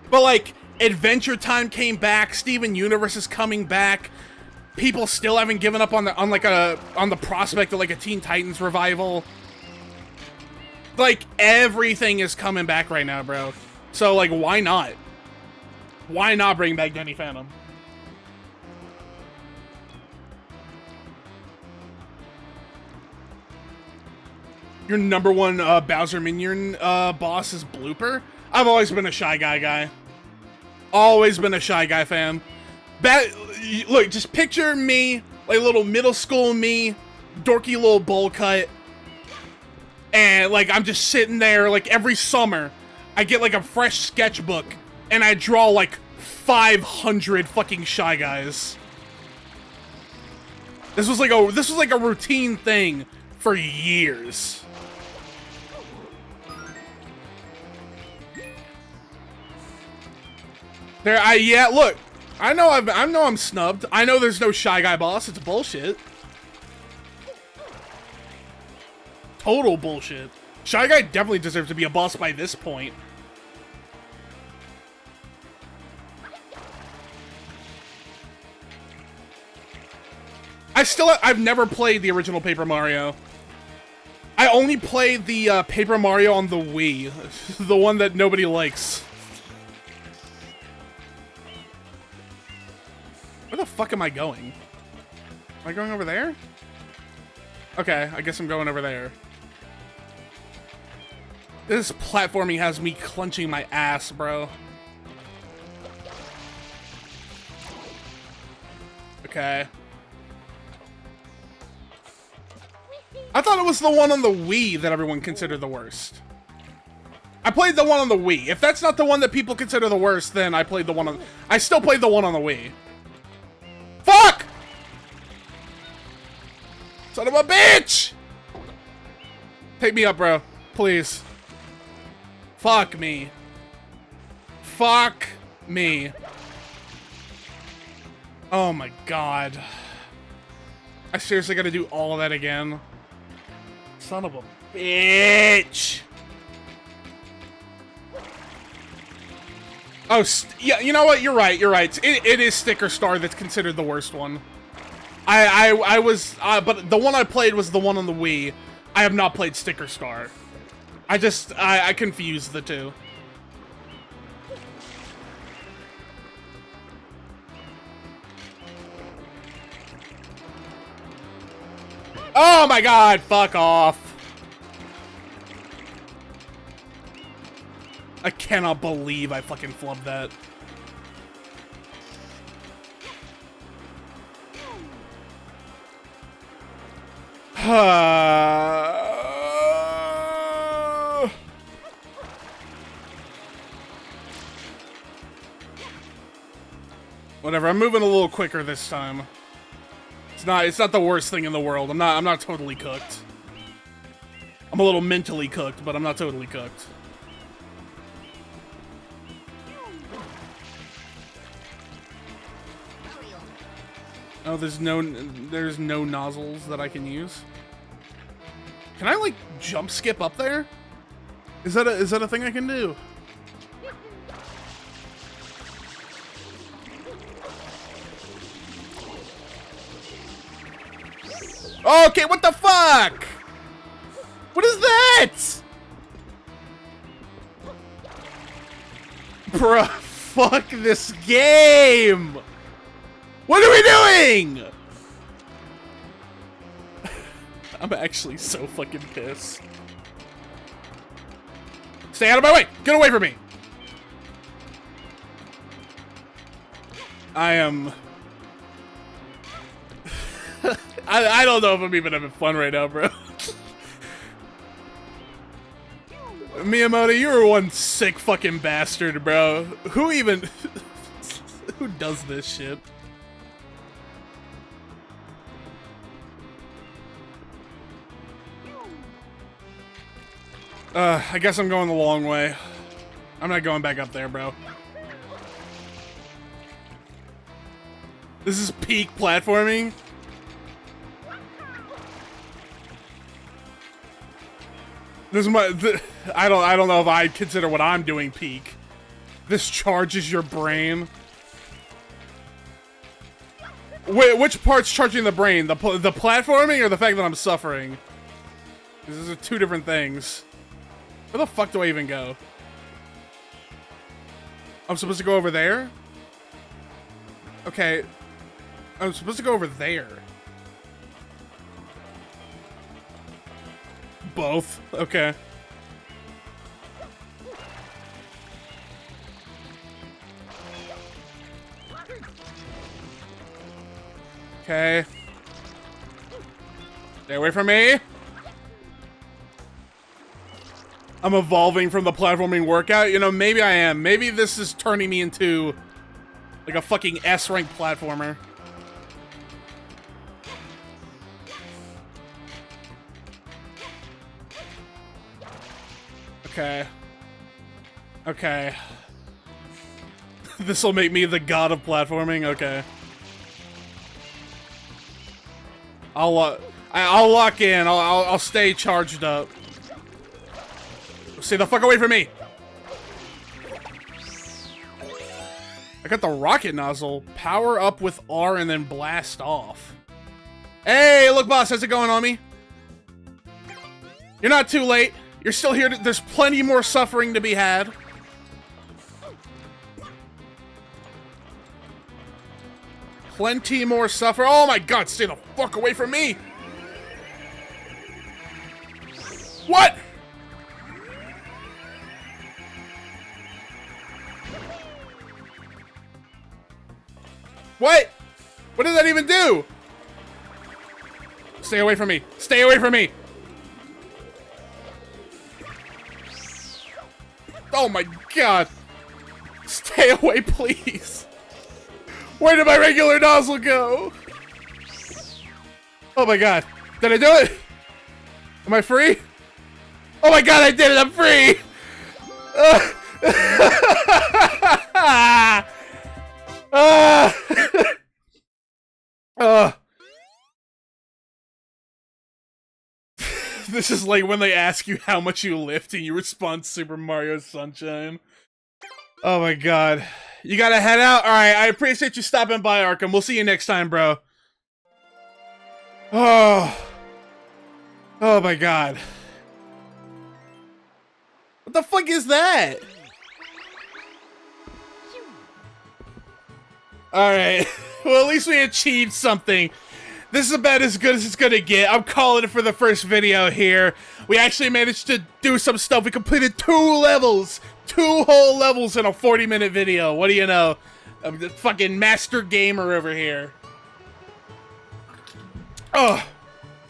But, like, Adventure Time came back. Steven Universe is coming back. People still haven't given up on the prospect of, like, a Teen Titans revival. Like, everything is coming back right now, bro. So, like, why not? Why not bring back Danny Phantom? Your number one Bowser Minion boss is Blooper? I've always been a Shy Guy guy. Always been a Shy Guy fan. Look, just picture me, like little middle school me, dorky little bowl cut. And, like, I'm just sitting there, like, every summer, I get, like, a fresh sketchbook, and I draw, like, 500 fucking Shy Guys. This was like a routine thing for years. Yeah, look, I know I'm snubbed. I know there's no Shy Guy boss. It's bullshit. Total bullshit. Shy Guy definitely deserves to be a boss by this point. I've never played the original Paper Mario. I only played the Paper Mario on the Wii. The one that nobody likes. Where the fuck am I going? Am I going over there? Okay, I guess I'm going over there. This platforming has me clenching my ass, bro. Okay. I thought it was the one on the Wii that everyone considered the worst. I played the one on the Wii. If that's not the one that people consider the worst, then I played the one on... I still played the one on the Wii. Fuck! Son of a bitch! Take me up, bro. Please. Fuck me. Fuck me. Oh my god. I seriously gotta do all of that again. Son of a bitch. Oh, yeah, you know what? You're right. You're right. It is Sticker Star that's considered the worst one. But the one I played was the one on the Wii. I have not played Sticker Star. I confused the two. Oh my god, fuck off. I cannot believe I fucking flubbed that. Whatever, I'm moving a little quicker this time. It's not the worst thing in the world. I'm not totally cooked. I'm a little mentally cooked, but I'm not totally cooked. Oh, there's no nozzles that I can use. Can I like jump skip up there? Is that a thing I can do? Okay, what the fuck? What is that? Bruh, fuck this game. What are we doing? I'm actually so fucking pissed. Stay out of my way. Get away from me. I don't know if I'm even having fun right now, bro. Miyamoto, you're one sick fucking bastard, bro. Who even... Who does this shit? I guess I'm going the long way. I'm not going back up there, bro. This is peak platforming. This is my... I don't know if I consider what I'm doing peak. This charges your brain. Wait, which part's charging the brain? The platforming or the fact that I'm suffering? These are two different things. Where the fuck do I even go? I'm supposed to go over there? Okay. I'm supposed to go over there. Both. Okay. Okay. Stay away from me. I'm evolving from the platforming workout. You know, maybe I am. Maybe this is turning me into like a fucking S-rank platformer. Okay. Okay. This'll make me the god of platforming. Okay. I'll lock in. I'll stay charged up. Stay the fuck away from me. I got the rocket nozzle. Power up with R and then blast off. Hey, look, boss. How's it going on me? You're not too late. You're still here. There's plenty more suffering to be had. Plenty more suffer. Oh my god, stay the fuck away from me. What? What? What did that even do? Stay away from me. Stay away from me. Oh my god. Stay away, please. Where did my regular nozzle go? Oh my god. Did I do it? Am I free? Oh my god, I did it. I'm free. This is like when they ask you how much you lift and you respond Super Mario Sunshine. Oh my god. You gotta head out? Alright, I appreciate you stopping by, Arkham. We'll see you next time, bro. Oh. Oh my god. What the fuck is that? Alright. Well, at least we achieved something. This is about as good as it's gonna get. I'm calling it for the first video here. We actually managed to do some stuff. We completed 2 levels. 2 whole levels in a 40-minute video. What do you know? I'm the fucking master gamer over here. Oh,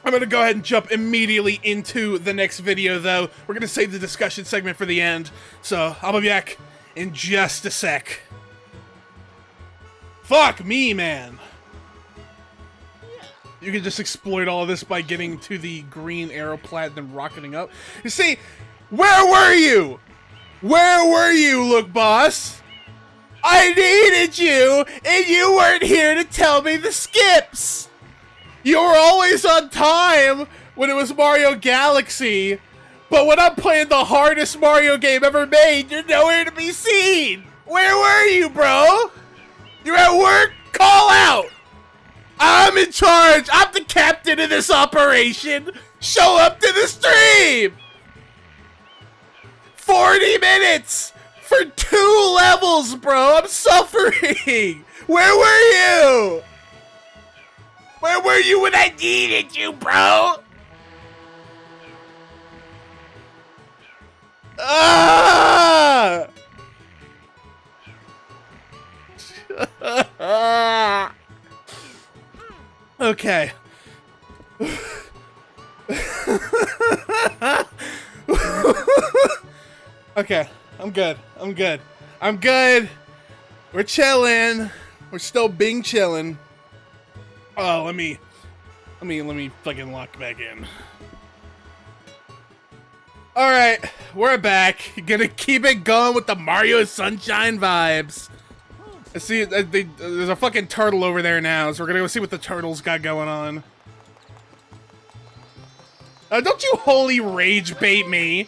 I'm gonna go ahead and jump immediately into the next video, though. We're gonna save the discussion segment for the end. So, I'll be back in just a sec. Fuck me, man. You can just exploit all of this by getting to the green arrow plat and then rocketing up. You see, where were you? Where were you, Look Boss? I needed you, and you weren't here to tell me the skips. You were always on time when it was Mario Galaxy, but when I'm playing the hardest Mario game ever made, you're nowhere to be seen. Where were you, bro? You're at work? Call out. I'm in charge. I'm the captain of this operation. Show up to the stream. 40 minutes for 2 levels, bro. I'm suffering. Where were you? Where were you when I needed you, bro? Ah! Okay. Okay, I'm good. I'm good. I'm good. We're chilling. We're still being chilling. Oh, let me fucking lock back in. All right, we're back. Gonna keep it going with the Mario Sunshine vibes. I see. There's a fucking turtle over there now, so we're gonna go see what the turtle's got going on. Don't you holy rage bait me!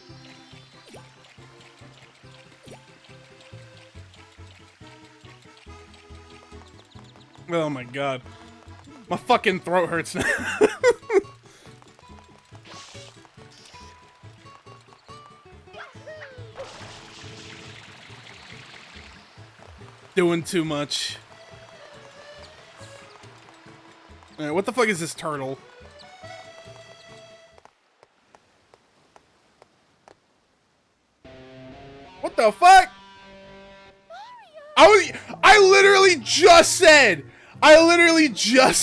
Oh my god. My fucking throat hurts now. Doing too much. Alright, what the fuck is this turtle? What the fuck? I literally just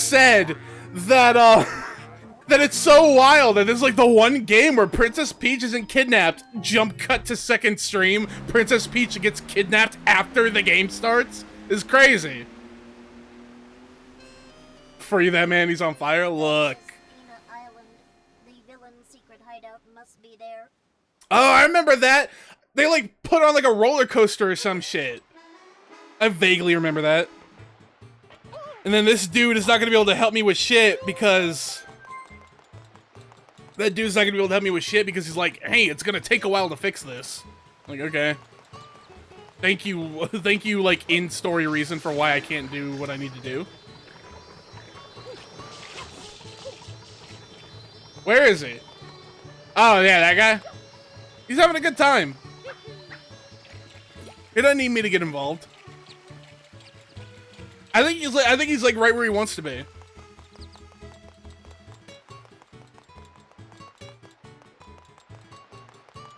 said that that it's so wild that it's like the one game where Princess Peach isn't kidnapped. Jump cut to second stream. Princess Peach gets kidnapped after the game starts. Is crazy. Free that man, he's on fire. Look. Island. The villain's secret hideout must be there. Oh, I remember that. They like put on like a roller coaster or some shit. I vaguely remember that. And then this dude is not gonna be able to help me with shit because he's like, hey, it's gonna take a while to fix this. I'm like, okay. Thank you, like, in-story reason for why I can't do what I need to do. Where is he? Oh, yeah, that guy? He's having a good time. He doesn't need me to get involved. I think he's like right where he wants to be.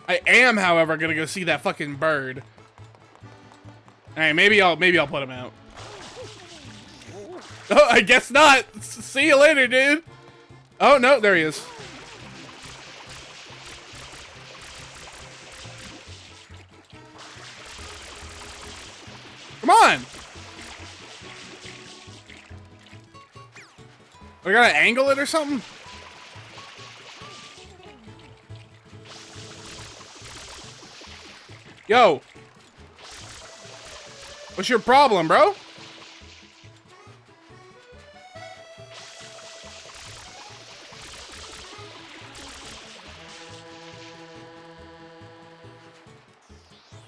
I am, however, gonna go see that fucking bird. Alright, maybe I'll put him out. Oh, I guess not. See you later, dude. Oh no, there he is. Come on. We gotta angle it or something? Yo. What's your problem, bro?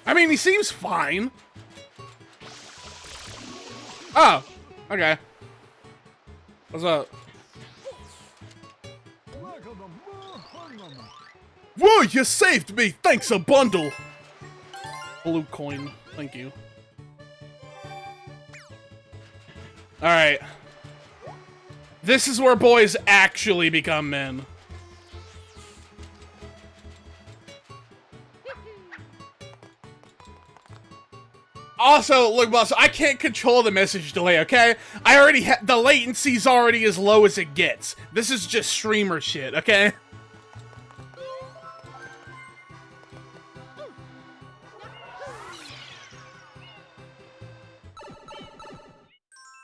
I mean, he seems fine. Oh, okay. What's up? Whoa, you saved me! Thanks a bundle! Blue coin. Thank you. Alright. This is where boys actually become men. Also, look, boss, I can't control the message delay, okay? I already the latency's already as low as it gets. This is just streamer shit, okay?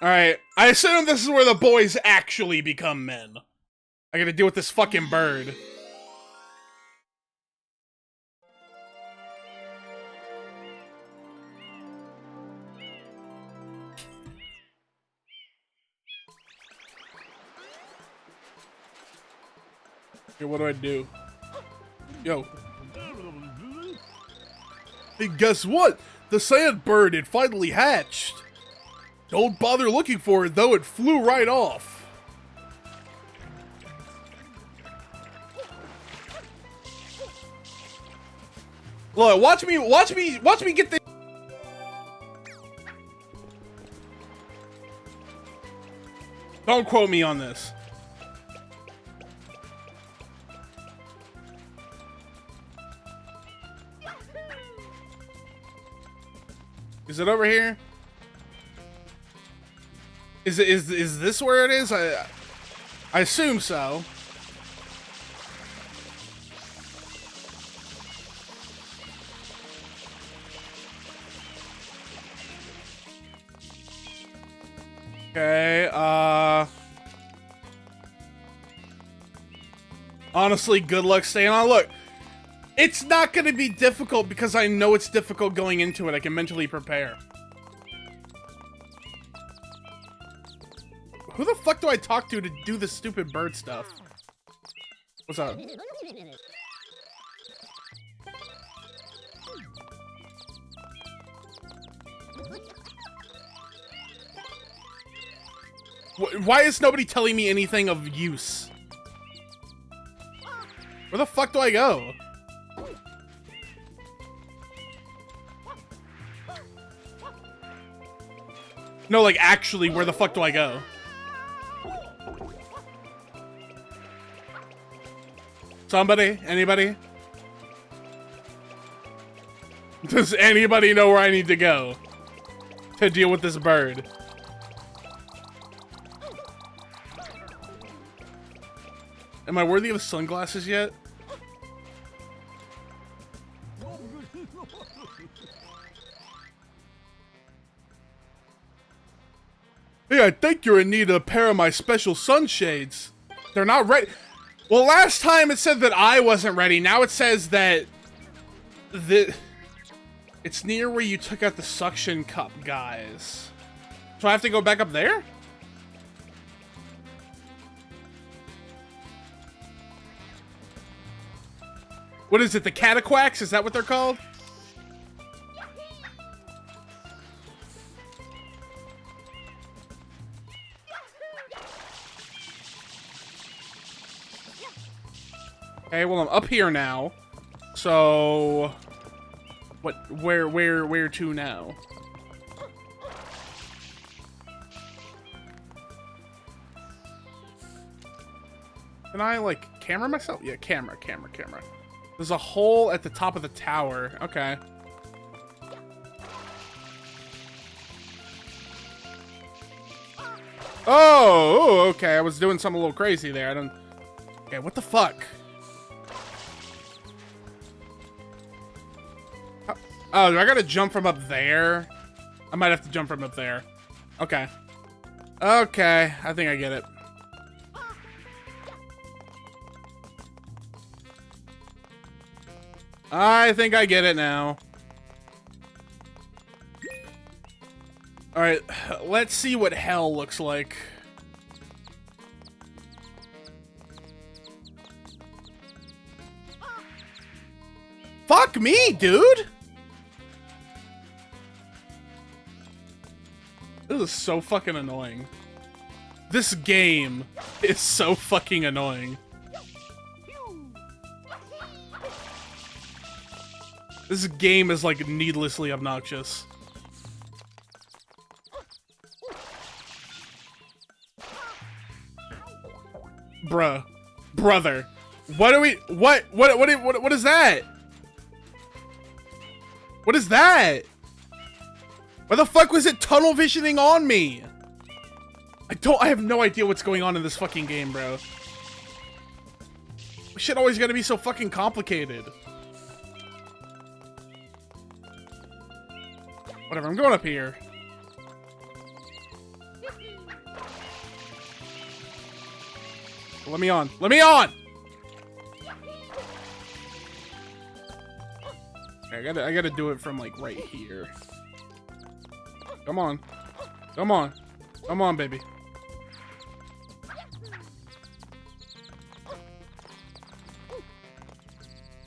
Alright, I assume this is where the boys actually become men. I gotta deal with this fucking bird. Okay, what do I do? Yo. Hey, guess what? The sand bird had finally hatched. Don't bother looking for it, though. It flew right off. Look, watch me get the. Don't quote me on this. Is it over here? Is this where it is? I assume so. Okay, honestly, good luck staying on. Look, it's not gonna be difficult because I know it's difficult going into it. I can mentally prepare. Who the fuck do I talk to do this stupid bird stuff? What's up? Why is nobody telling me anything of use? Where the fuck do I go? No, like, actually, where the fuck do I go? Somebody? Anybody? Does anybody know where I need to go to deal with this bird? Am I worthy of sunglasses yet? Hey, I think you're in need of a pair of my special sunshades. They're not ready. Well, last time it said that I wasn't ready. Now it says that it's near where you took out the suction cup, guys. So I have to go back up there? What is it, the cataquacks? Is that what they're called? Okay, well, I'm up here now. So where to now? Can I, like, camera myself? Yeah, camera. There's a hole at the top of the tower. Okay. Oh, okay. I was doing something a little crazy there. I don't... Okay, what the fuck? Oh, do I gotta jump from up there? I might have to jump from up there. Okay. Okay, I think I get it. I think I get it now. Alright, let's see what hell looks like. Fuck me, dude! This is so fucking annoying. This game is so fucking annoying. This game is, like, needlessly obnoxious. Bruh. Brother. What is that? What is that? Why the fuck was it tunnel visioning on me? I have no idea what's going on in this fucking game, bro. Shit always gotta be so fucking complicated. Whatever, I'm going up here. Let me on. Let me on! Okay, I gotta do it from, like, right here. Come on. Come on. Come on, baby.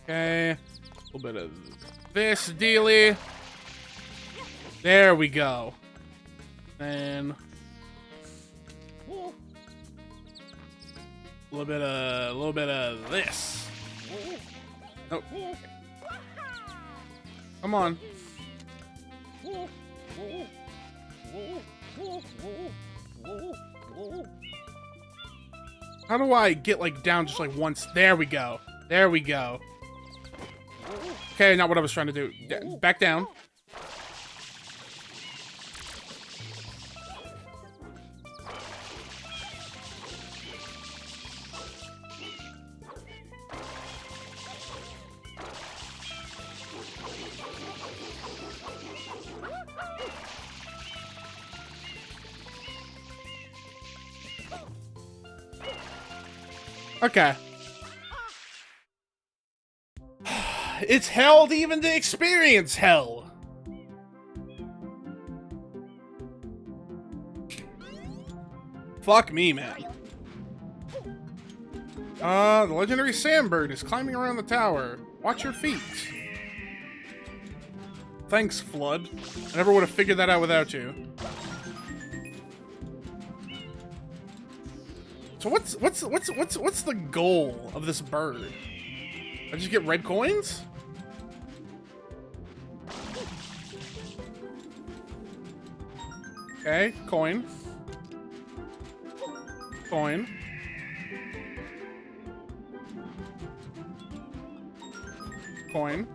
Okay. A little bit of this dealy. There we go. And a little bit of this. Nope. Come on. How do I get, like, down just, like, once? There we go. There we go. Okay, not what I was trying to do. Back down. Okay. It's hell to even to experience hell. Fuck me, man. The legendary sandbird is climbing around the tower. Watch your feet. Thanks, Flood. I never would have figured that out without you. So what's the goal of this bird? I just get red coins? Okay, coin. Coin. Coin.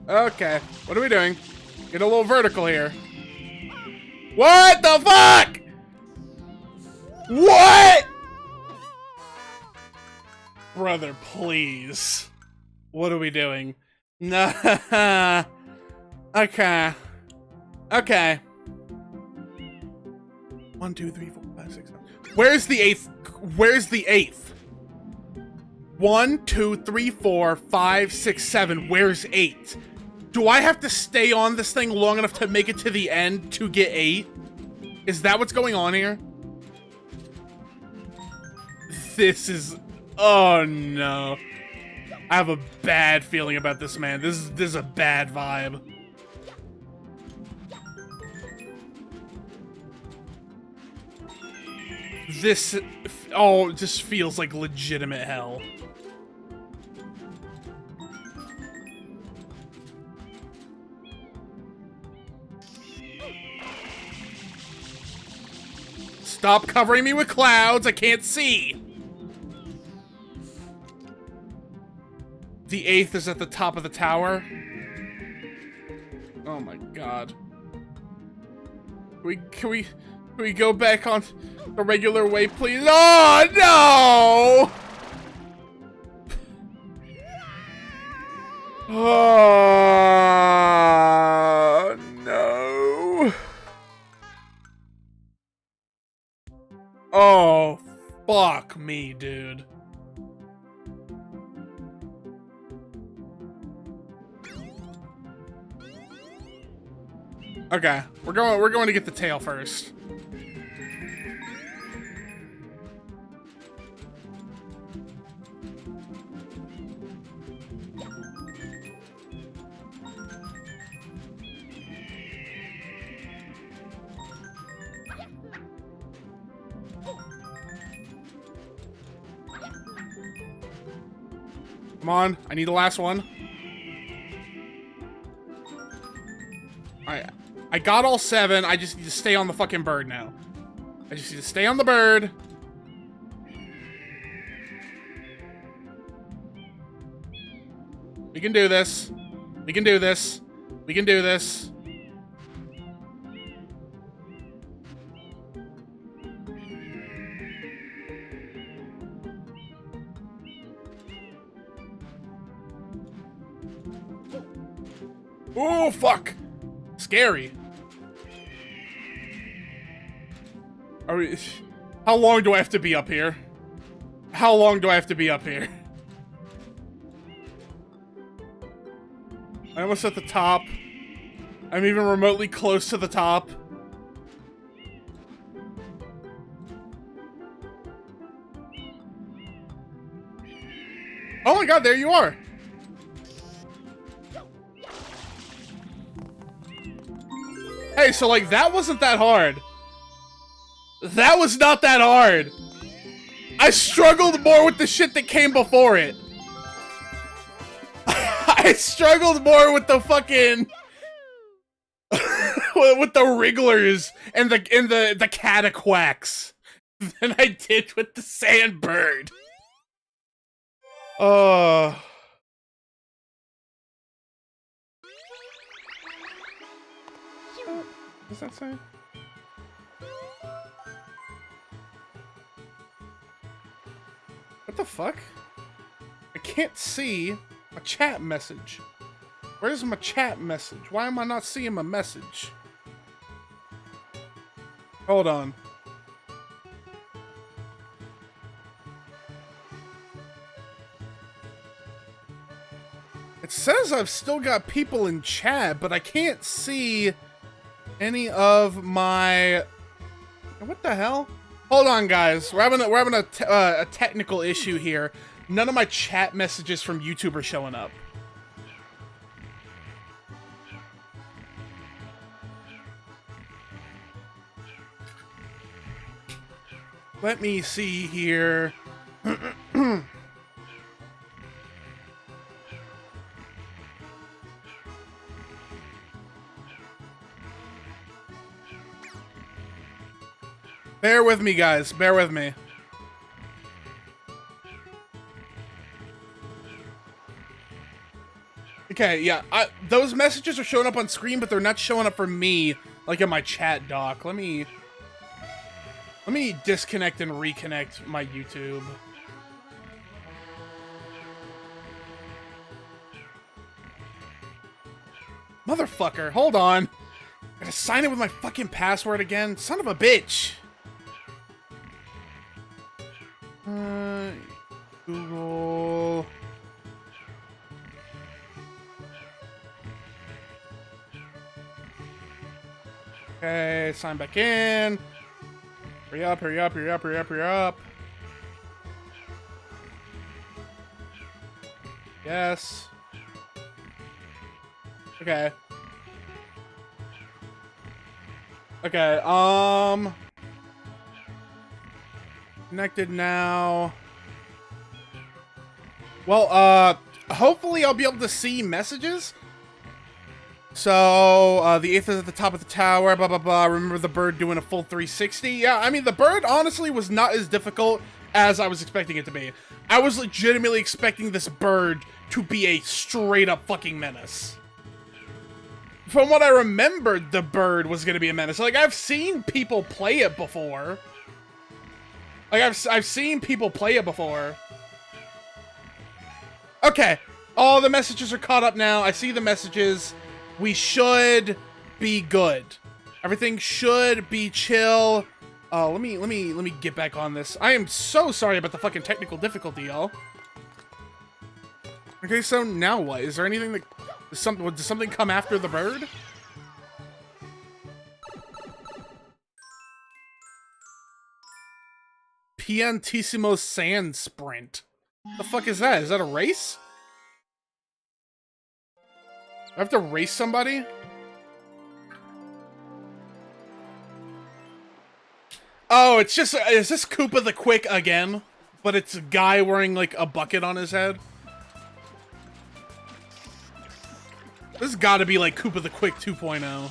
Okay, what are we doing? Get a little vertical here. What the fuck? What? Brother, please. What are we doing? Nah. Okay. Okay. 1, 2, 3, 4, 5, 6, 7. Where's the eighth? Where's the eighth? 1, 2, 3, 4, 5, 6, 7. Where's 8? Do I have to stay on this thing long enough to make it to the end to get 8? Is that what's going on here? This is... Oh, no. I have a bad feeling about this, man. This is a bad vibe. This... Oh, it just feels like legitimate hell. Stop covering me with clouds, I can't see! The 8th is at the top of the tower. Oh my god. Can we go back on the regular way, please? Oh no! Oh no. Oh, fuck me, dude. Okay, we're going to get the tail first. Come on, I need the last one. Alright, I got all 7, I just need to stay on the fucking bird now. I just need to stay on the bird. We can do this. We can do this. We can do this. Oh, fuck! Scary. Are we... How long do I have to be up here? How long do I have to be up here? I'm almost at the top. I'm even remotely close to the top. Oh my god, there you are! Hey, so like, that wasn't that hard. That was not that hard. I struggled more with the shit that came before it. I struggled more with the fucking... with the wrigglers and the cataquacks than I did with the sandbird. What's that say? What the fuck? I can't see a chat message. Where's my chat message? Why am I not seeing my message? Hold on. It says I've still got people in chat, but I can't see any of my... What the hell? Hold on, guys. We're having a technical issue here. None of my chat messages from YouTube are showing up. Let me see here. Bear with me, guys. Bear with me. Okay, yeah. Those messages are showing up on screen, but they're not showing up for me, like in my chat doc. Let me disconnect and reconnect my YouTube. Motherfucker, hold on. Gotta sign in with my fucking password again. Son of a bitch. Google. Okay, sign back in. Hurry up, hurry up, hurry up, hurry up, hurry up. Yes. Okay. Okay, connected now. Well, hopefully I'll be able to see messages. So, the 8th is at the top of the tower, blah, blah, blah. Remember the bird doing a full 360? Yeah, I mean, the bird, honestly, was not as difficult as I was expecting it to be. I was legitimately expecting this bird to be a straight-up fucking menace. From what I remembered, the bird was gonna be a menace. Like, I've seen people play it before. Like, I've seen people play it before. Okay. All the messages are caught up now. I see the messages. We should be good. Everything should be chill. Let me get back on this. I am so sorry about the fucking technical difficulty, y'all. Okay, so now what? Is there anything that... Does something come after the bird? Piantissimo Sand Sprint. The fuck is that? Is that a race? Do I have to race somebody? Oh, it's just... Is this Koopa the Quick again? But it's a guy wearing, like, a bucket on his head? This has got to be like Koopa the Quick 2.0.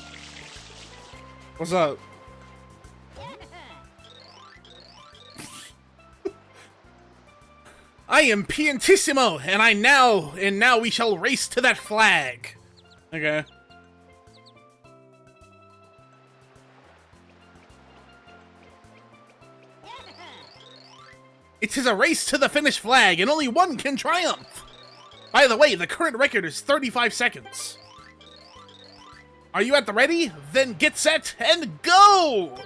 What's up? I am Piantissimo, and now we shall race to that flag. Okay. It is a race to the finish flag, and only one can triumph. By the way, the current record is 35 seconds. Are you at the ready? Then get set and go!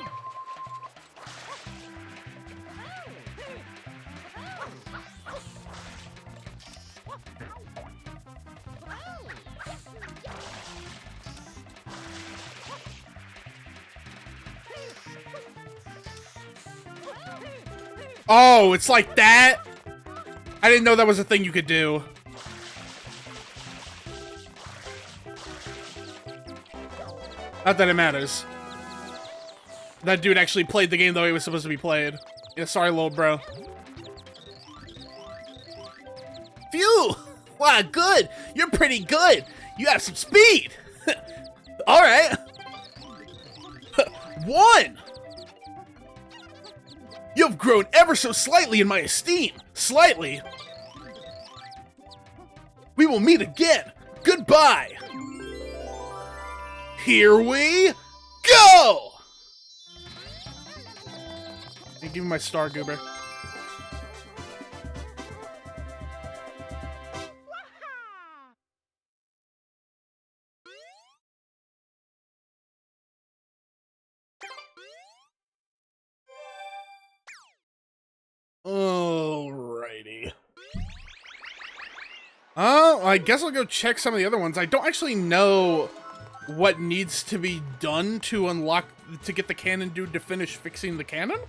Oh, it's like that? I didn't know that was a thing you could do. Not that it matters. That dude actually played the game the way it was supposed to be played. Yeah, sorry, little bro. Phew! Wow, good! You're pretty good! You have some speed! Alright! 1! You've grown ever so slightly in my esteem. Slightly. We will meet again. Goodbye. Here we go! Hey, give me my star, Goober. Alrighty. I guess I'll go check some of the other ones. I don't actually know what needs to be done to get the cannon dude to finish fixing the cannon.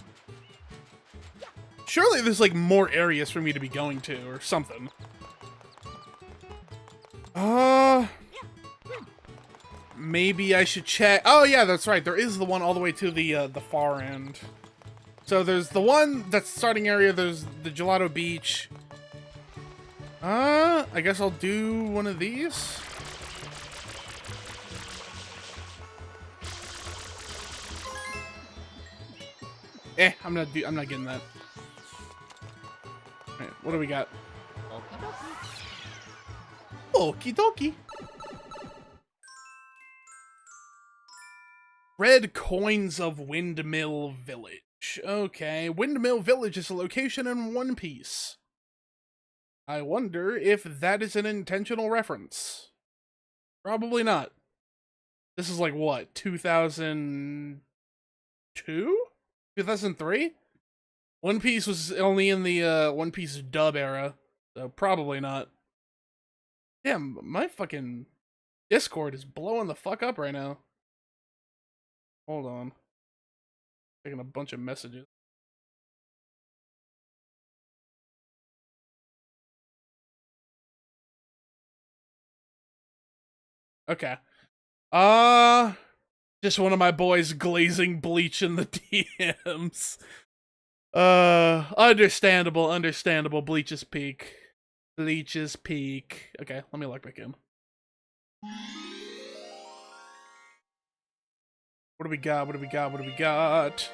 Surely there's like more areas for me to be going to or something. Maybe I should check. Oh yeah, that's right. There is the one all the way to the far end. So there's the one that's starting area. There's the Gelato Beach. I guess I'll do one of these. I'm not getting that. All right, what do we got? Okie dokie. Red coins of Windmill Village. Okay, Windmill Village is a location in One Piece. I wonder if that is an intentional reference. Probably not. This is like what, 2002? 2003? One Piece was only in the One Piece dub era, so probably not. Damn, my fucking Discord is blowing the fuck up right now. Hold on. Taking a bunch of messages. Okay. Just one of my boys glazing bleach in the DMs. Understandable. Bleach's peak. Bleach's peak. Okay, let me log back in. What do we got?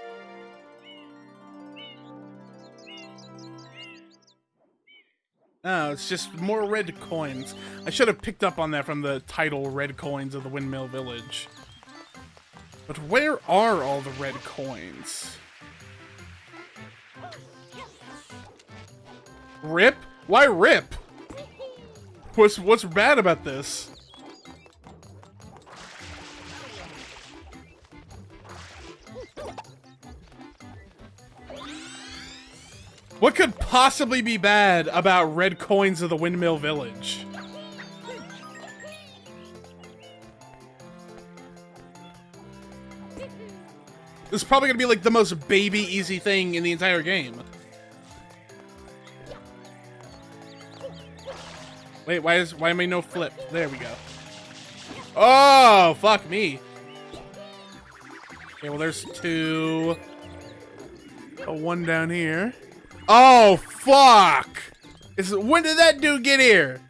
Oh, it's just more red coins. I should have picked up on that from the title, Red Coins of the Windmill Village. But where are all the red coins? Rip? Why rip? What's bad about this? What could possibly be bad about red coins of the Windmill Village? This is probably gonna be like the most baby easy thing in the entire game. Wait, why am I no flip? There we go. Oh, fuck me. Okay, well there's two. One down here. Oh, fuck! When did that dude get here?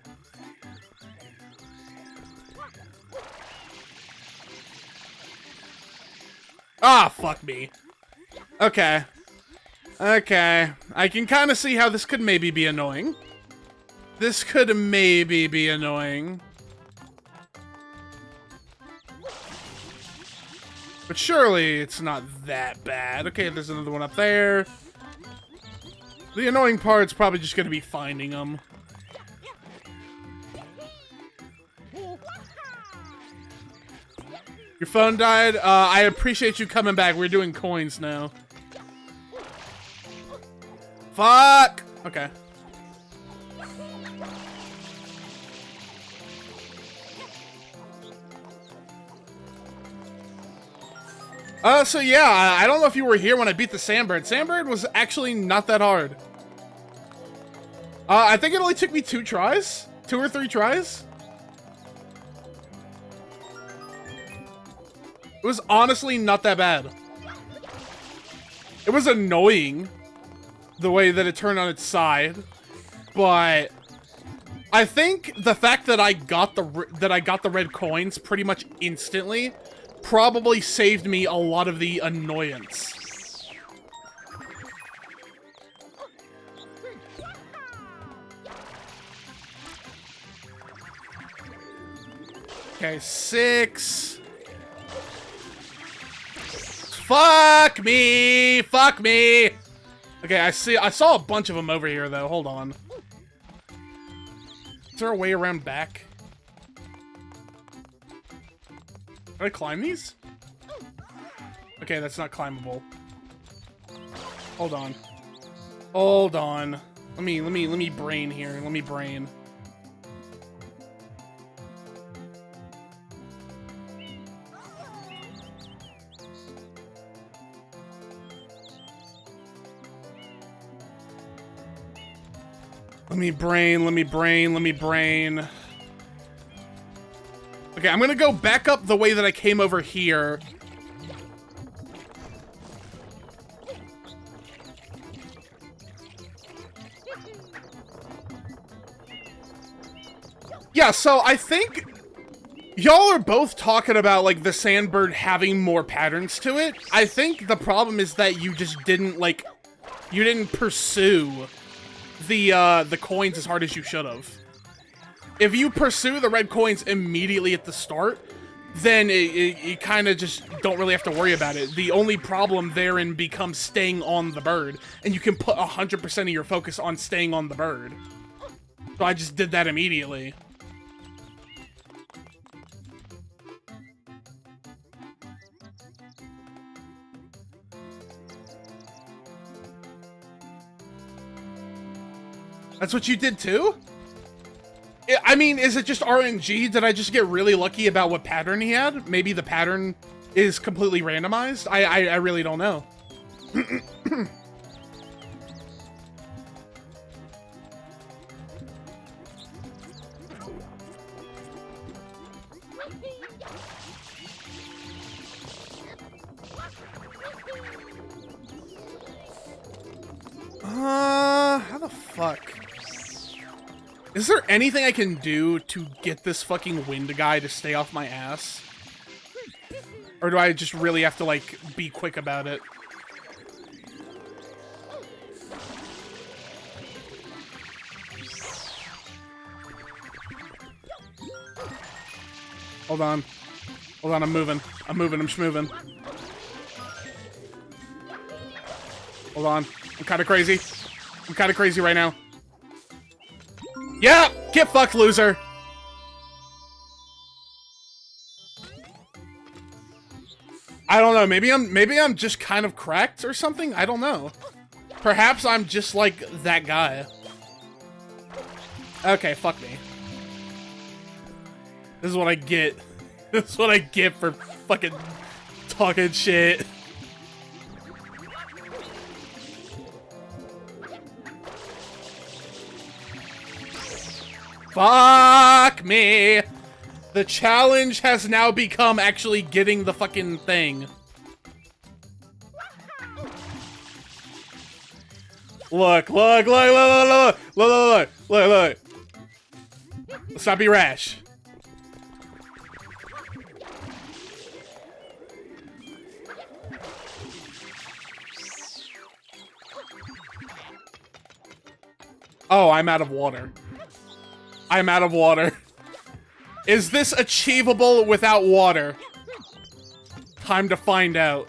Ah, fuck me. Okay. I can kind of see how this could maybe be annoying. But surely it's not that bad. Okay, there's another one up there. The annoying part's probably just gonna be finding them. Your phone died? I appreciate you coming back. We're doing coins now. Fuck! Okay. So yeah, I don't know if you were here when I beat the Sandbird. Sandbird was actually not that hard. I think it only took me 2 or 3 tries. It was honestly not that bad. It was annoying the way that it turned on its side, but I think the fact that I got the red coins pretty much instantly probably saved me a lot of the annoyance. Okay, 6. Fuck me! Okay, I saw a bunch of them over here though. Hold on. Is there a way around back? Can I climb these? Okay, that's not climbable. Hold on. Let me brain here. Let me brain. Okay, I'm gonna go back up the way that I came over here. Yeah, so I think y'all are both talking about, like, the Sandbird having more patterns to it. I think the problem is that you just didn't, like, you didn't pursue the coins as hard as you should have. If you pursue the red coins immediately at the start, then you kind of just don't really have to worry about it. The only problem therein becomes staying on the bird, and you can put 100% of your focus on staying on the bird. So I just did that immediately. That's what you did too? I mean, is it just RNG? Did I just get really lucky about what pattern he had? Maybe the pattern is completely randomized? I really don't know. How the fuck? Is there anything I can do to get this fucking wind guy to stay off my ass? Or do I just really have to, like, be quick about it? Hold on. Hold on, I'm moving, I'm schmoving. Hold on. I'm kinda crazy. I'm kinda crazy right now. Yeah! Get fucked, loser! I don't know, maybe I'm just kind of cracked or something? I don't know. Perhaps I'm just like that guy. Okay, fuck me. This is what I get. This is what I get for fucking talking shit. Fuck me! The challenge has now become actually getting the fucking thing. Look. Let's not be rash. Oh, I'm out of water. I'm out of water. Is this achievable without water? Time to find out.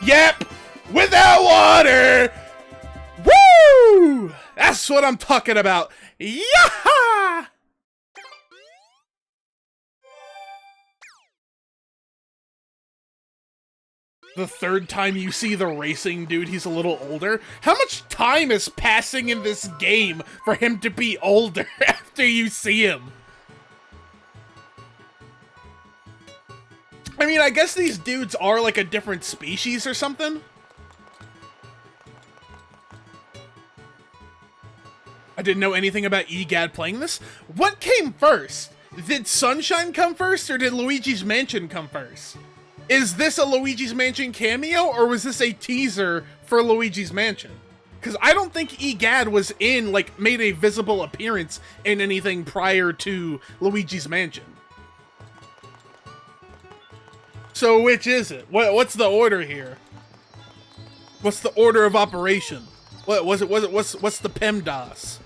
Yep! Without water! Woo! That's what I'm talking about. Yaha! The third time you see the racing dude, he's a little older. How much time is passing in this game for him to be older after you see him? I mean, I guess these dudes are like a different species or something. I didn't know anything about EGAD playing this. What came first? Did Sunshine come first, or did Luigi's Mansion come first? Is this a Luigi's Mansion cameo, or was this a teaser for Luigi's Mansion? Because I don't think EGAD was in, like, made a visible appearance in anything prior to Luigi's Mansion. So which is it? What's the order here? What's the order of operation? What's the PEMDAS?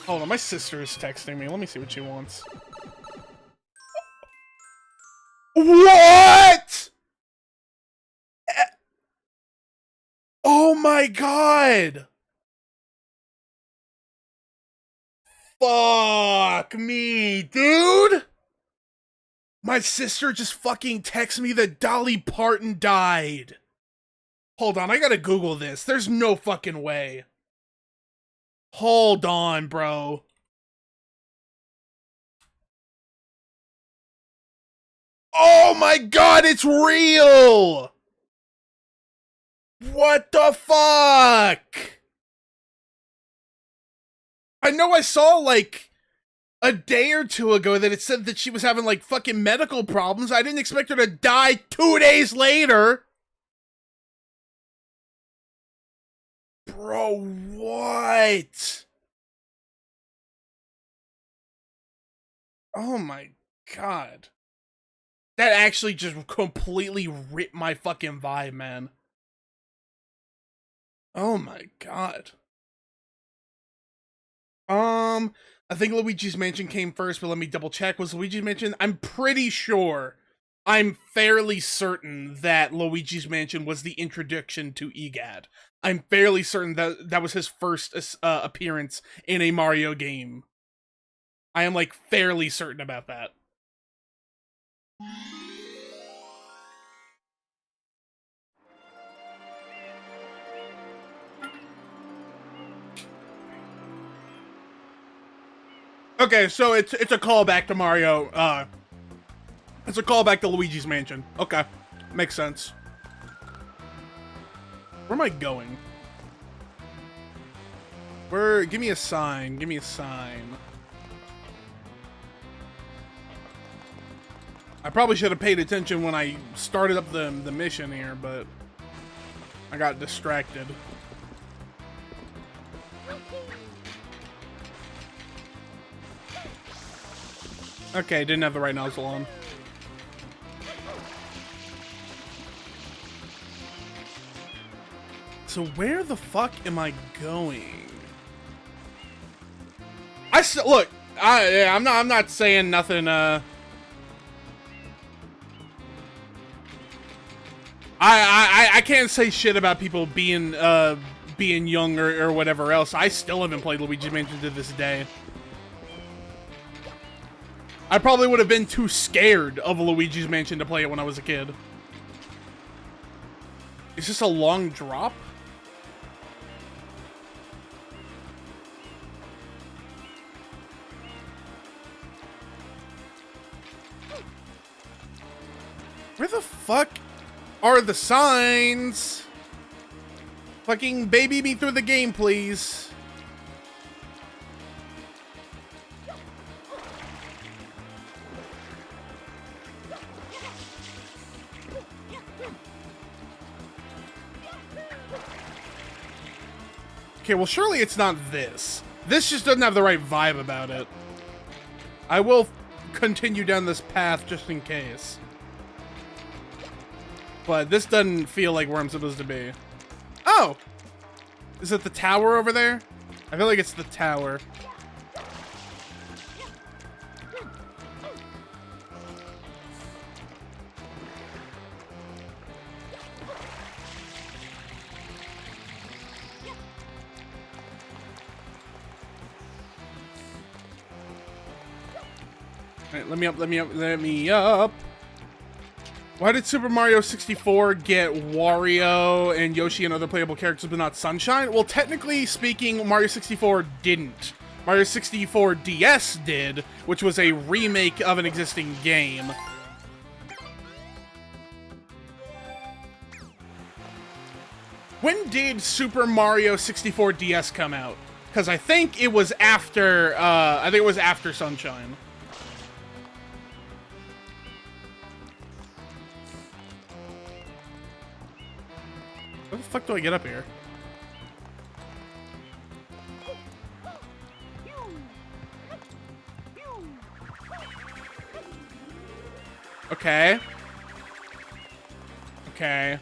Hold on, my sister is texting me. Let me see what she wants. What? Oh my god! Fuck me, dude! My sister just fucking texted me that Dolly Parton died. Hold on, I gotta Google this. There's no fucking way. Hold on, bro. Oh my god, it's real! What the fuck? I know I saw, like, a day or two ago that it said that she was having, like, fucking medical problems. I didn't expect her to die 2 days later. Bro, what? Oh my god. That actually just completely ripped my fucking vibe, man. Oh my god. I think Luigi's Mansion came first, but let me double check. Was Luigi's Mansion? I'm pretty sure. I'm fairly certain that Luigi's Mansion was the introduction to EGAD. I'm fairly certain that that was his first appearance in a Mario game. I am, like, fairly certain about that. Okay, so it's a callback to Mario. It's a callback to Luigi's Mansion. Okay, makes sense. Where am I going? Give me a sign. Give me a sign. I probably should have paid attention when I started up the mission here, but I got distracted. Okay, didn't have the right nozzle on. So where the fuck am I going? Look, I'm not saying nothing. I can't say shit about people being young or whatever else. I still haven't played Luigi's Mansion to this day. I probably would have been too scared of Luigi's Mansion to play it when I was a kid. Is this a long drop? Where the fuck are the signs? Fucking baby me through the game, please. Okay, well, surely it's not this. This just doesn't have the right vibe about it. I will continue down this path just in case. But this doesn't feel like where I'm supposed to be. Oh! Is it the tower over there? I feel like it's the tower. Alright, let me up, let me up, let me up. Why did Super Mario 64 get Wario and Yoshi and other playable characters but not Sunshine? Well, technically speaking, Mario 64 didn't. Mario 64 DS did, which was a remake of an existing game. When did Super Mario 64 DS come out? Because I think it was after, Sunshine. Where the fuck do I get up here? Okay. Okay.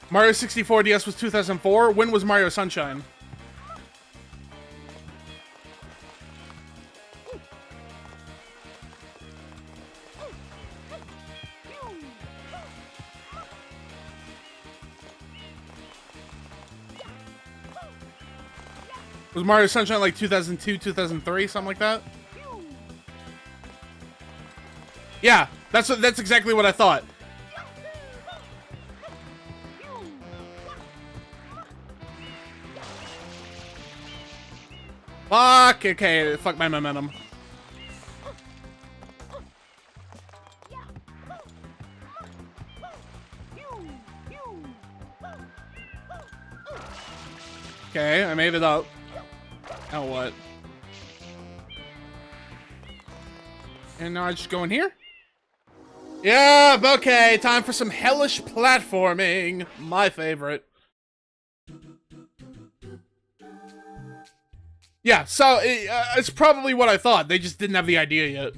Mario 64 DS was 2004. When was Mario Sunshine? Was Mario Sunshine like 2002, 2003, something like that? Yeah, that's exactly what I thought. Fuck! Okay, fuck my momentum. Okay, I made it up. Now what? And now I just go in here? Yeah, okay, time for some hellish platforming. My favorite. Yeah, so it's probably what I thought. They just didn't have the idea yet.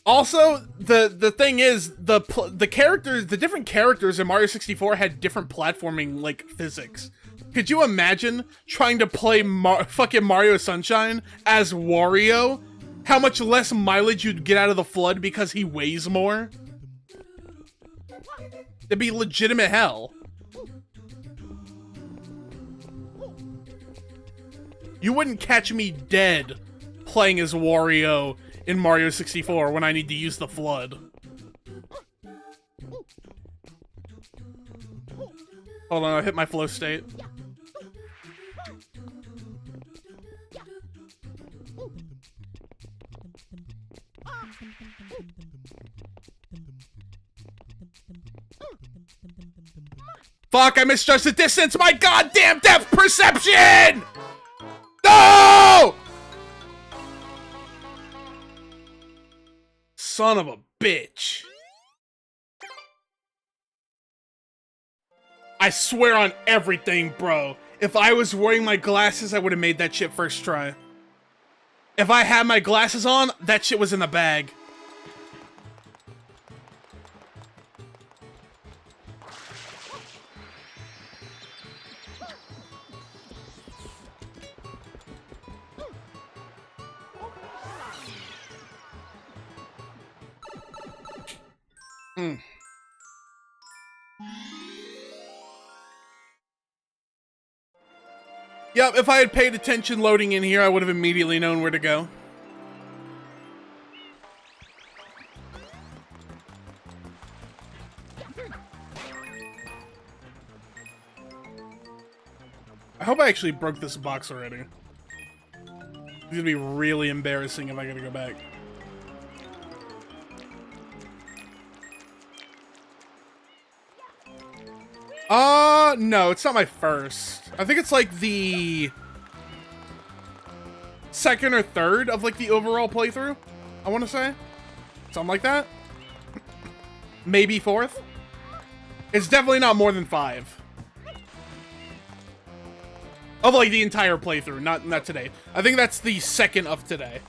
Also, the thing is, the different characters in Mario 64 had different platforming, like, physics. Could you imagine trying to play fucking Mario Sunshine as Wario? How much less mileage you'd get out of the FLUDD because he weighs more? It'd be legitimate hell. You wouldn't catch me dead playing as Wario in Mario 64 when I need to use the FLUDD. Hold on, I hit my flow state. Fuck, I misjudged the distance! My goddamn depth perception! No! Son of a bitch. I swear on everything, bro. If I was wearing my glasses, I would have made that shit first try. If I had my glasses on, that shit was in the bag. Yep, if I had paid attention loading in here, I would have immediately known where to go. I hope I actually broke this box already. It's gonna be really embarrassing if I gotta go back. No, it's not my first. I think it's like the second or third of like the overall playthrough, I want to say. Something like that. Maybe fourth. It's definitely not more than 5. Of like the entire playthrough, not today. I think that's the second of today.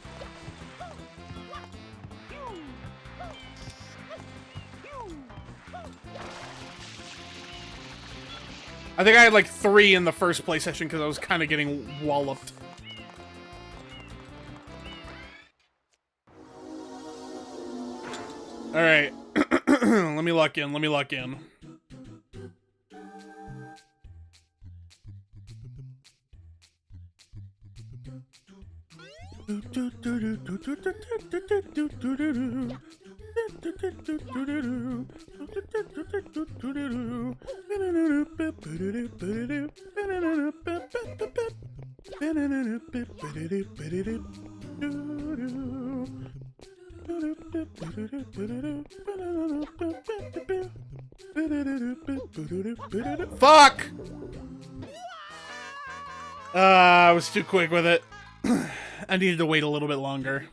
I think I had like 3 in the first play session because I was kind of getting walloped. Alright. Let me lock in, let me lock in. Fuck! I was too quick with it. I needed to wait a little bit longer.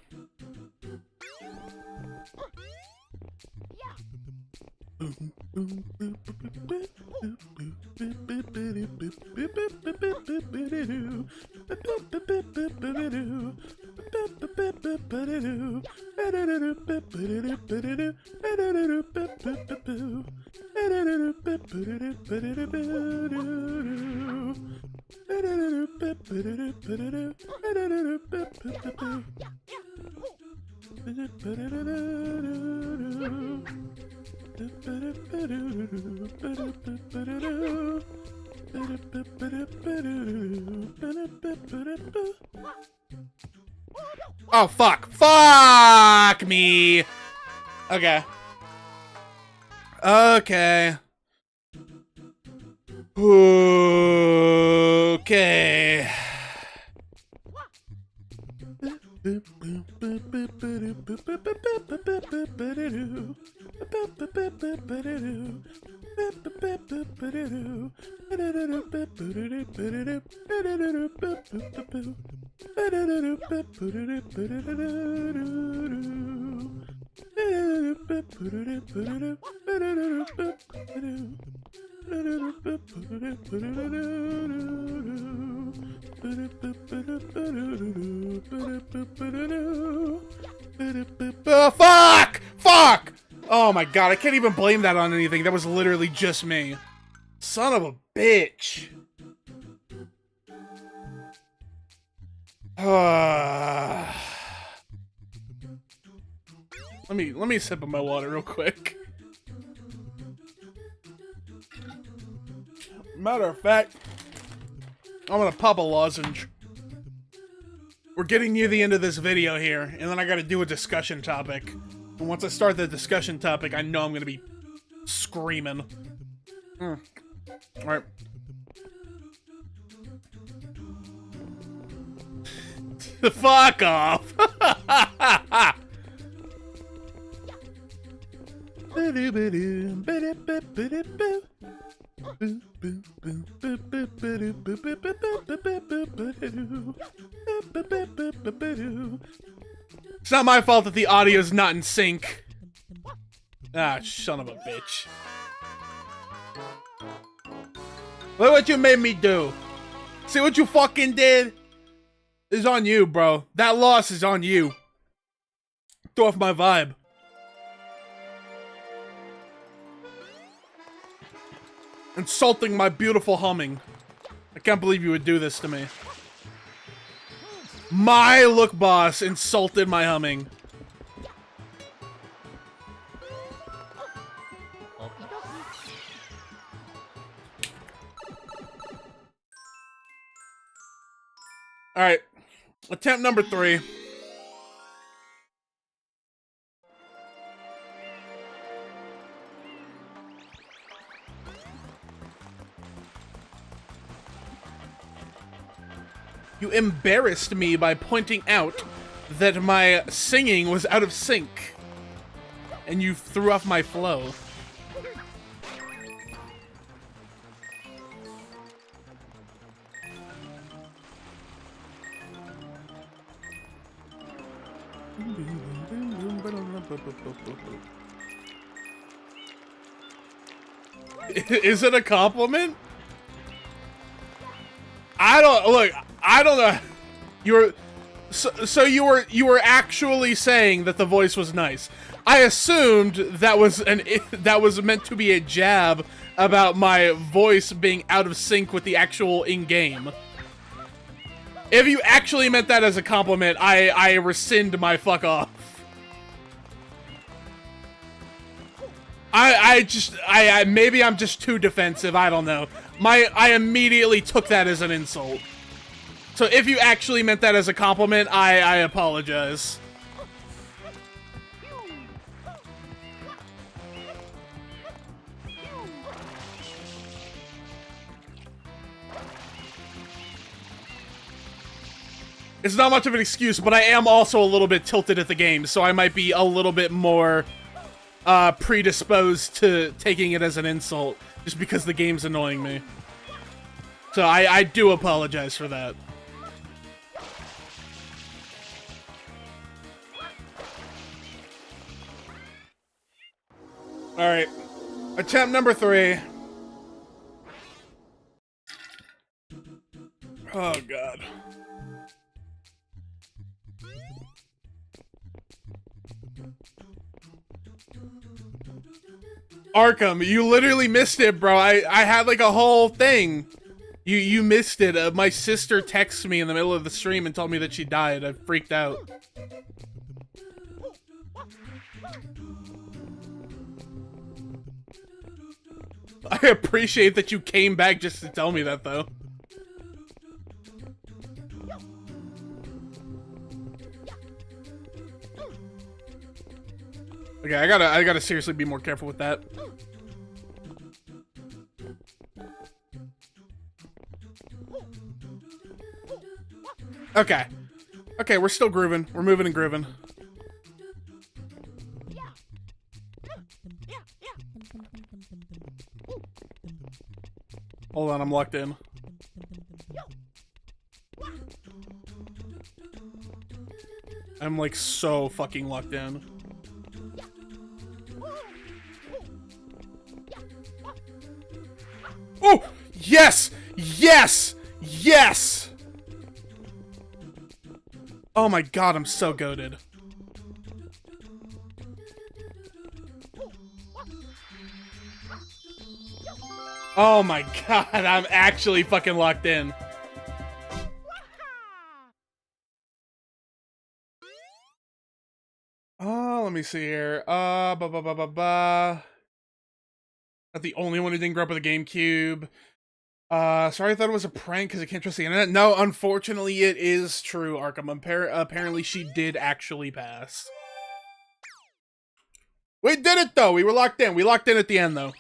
Oh, fuck. Fuck me. Okay. Okay. Okay. Fuck! Fuck! Oh my god, I can't even blame that on anything. That was literally just me. Son of a bitch. Let me sip of my water real quick. Matter of fact, I'm gonna pop a lozenge. We're getting near the end of this video here, and then I gotta do a discussion topic. And once I start the discussion topic, I know I'm gonna be screaming. Alright. Fuck off! It's not my fault that the audio's not in sync. Ah, son of a bitch. Look what you made me do. See what you fucking did? It's on you, bro. That loss is on you. Throw off my vibe. Insulting my beautiful humming. I can't believe you would do this to me. My look boss insulted my humming. Alright. Attempt number 3. You embarrassed me by pointing out that my singing was out of sync. And you threw off my flow. Is it a compliment? I don't know. You were actually saying that the voice was nice. I assumed that was meant to be a jab about my voice being out of sync with the actual in-game. If you actually meant that as a compliment, I rescind my fuck off. Maybe I'm just too defensive, I don't know. I immediately took that as an insult. So if you actually meant that as a compliment, I apologize. It's not much of an excuse, but I am also a little bit tilted at the game, so I might be a little bit more predisposed to taking it as an insult, just because the game's annoying me. So I do apologize for that. Alright. Attempt number 3. Oh, God. Arkham, you literally missed it, bro. I had like a whole thing. You missed it. My sister texted me in the middle of the stream and told me that she died. I freaked out. I appreciate that you came back just to tell me that, though. Okay, I gotta seriously be more careful with that. Okay. Okay, we're still grooving. We're moving and grooving. Hold on, I'm locked in. I'm like so fucking locked in. Oh! Yes! Yes! Yes! Oh my god, I'm so goated. Oh my god, I'm actually fucking locked in. Oh, let me see here. Not the only one who didn't grow up with a GameCube. Sorry, I thought it was a prank because I can't trust the internet. No, unfortunately, it is true, Arkham. Apparently, she did actually pass. We did it, though. We were locked in. We locked in at the end, though.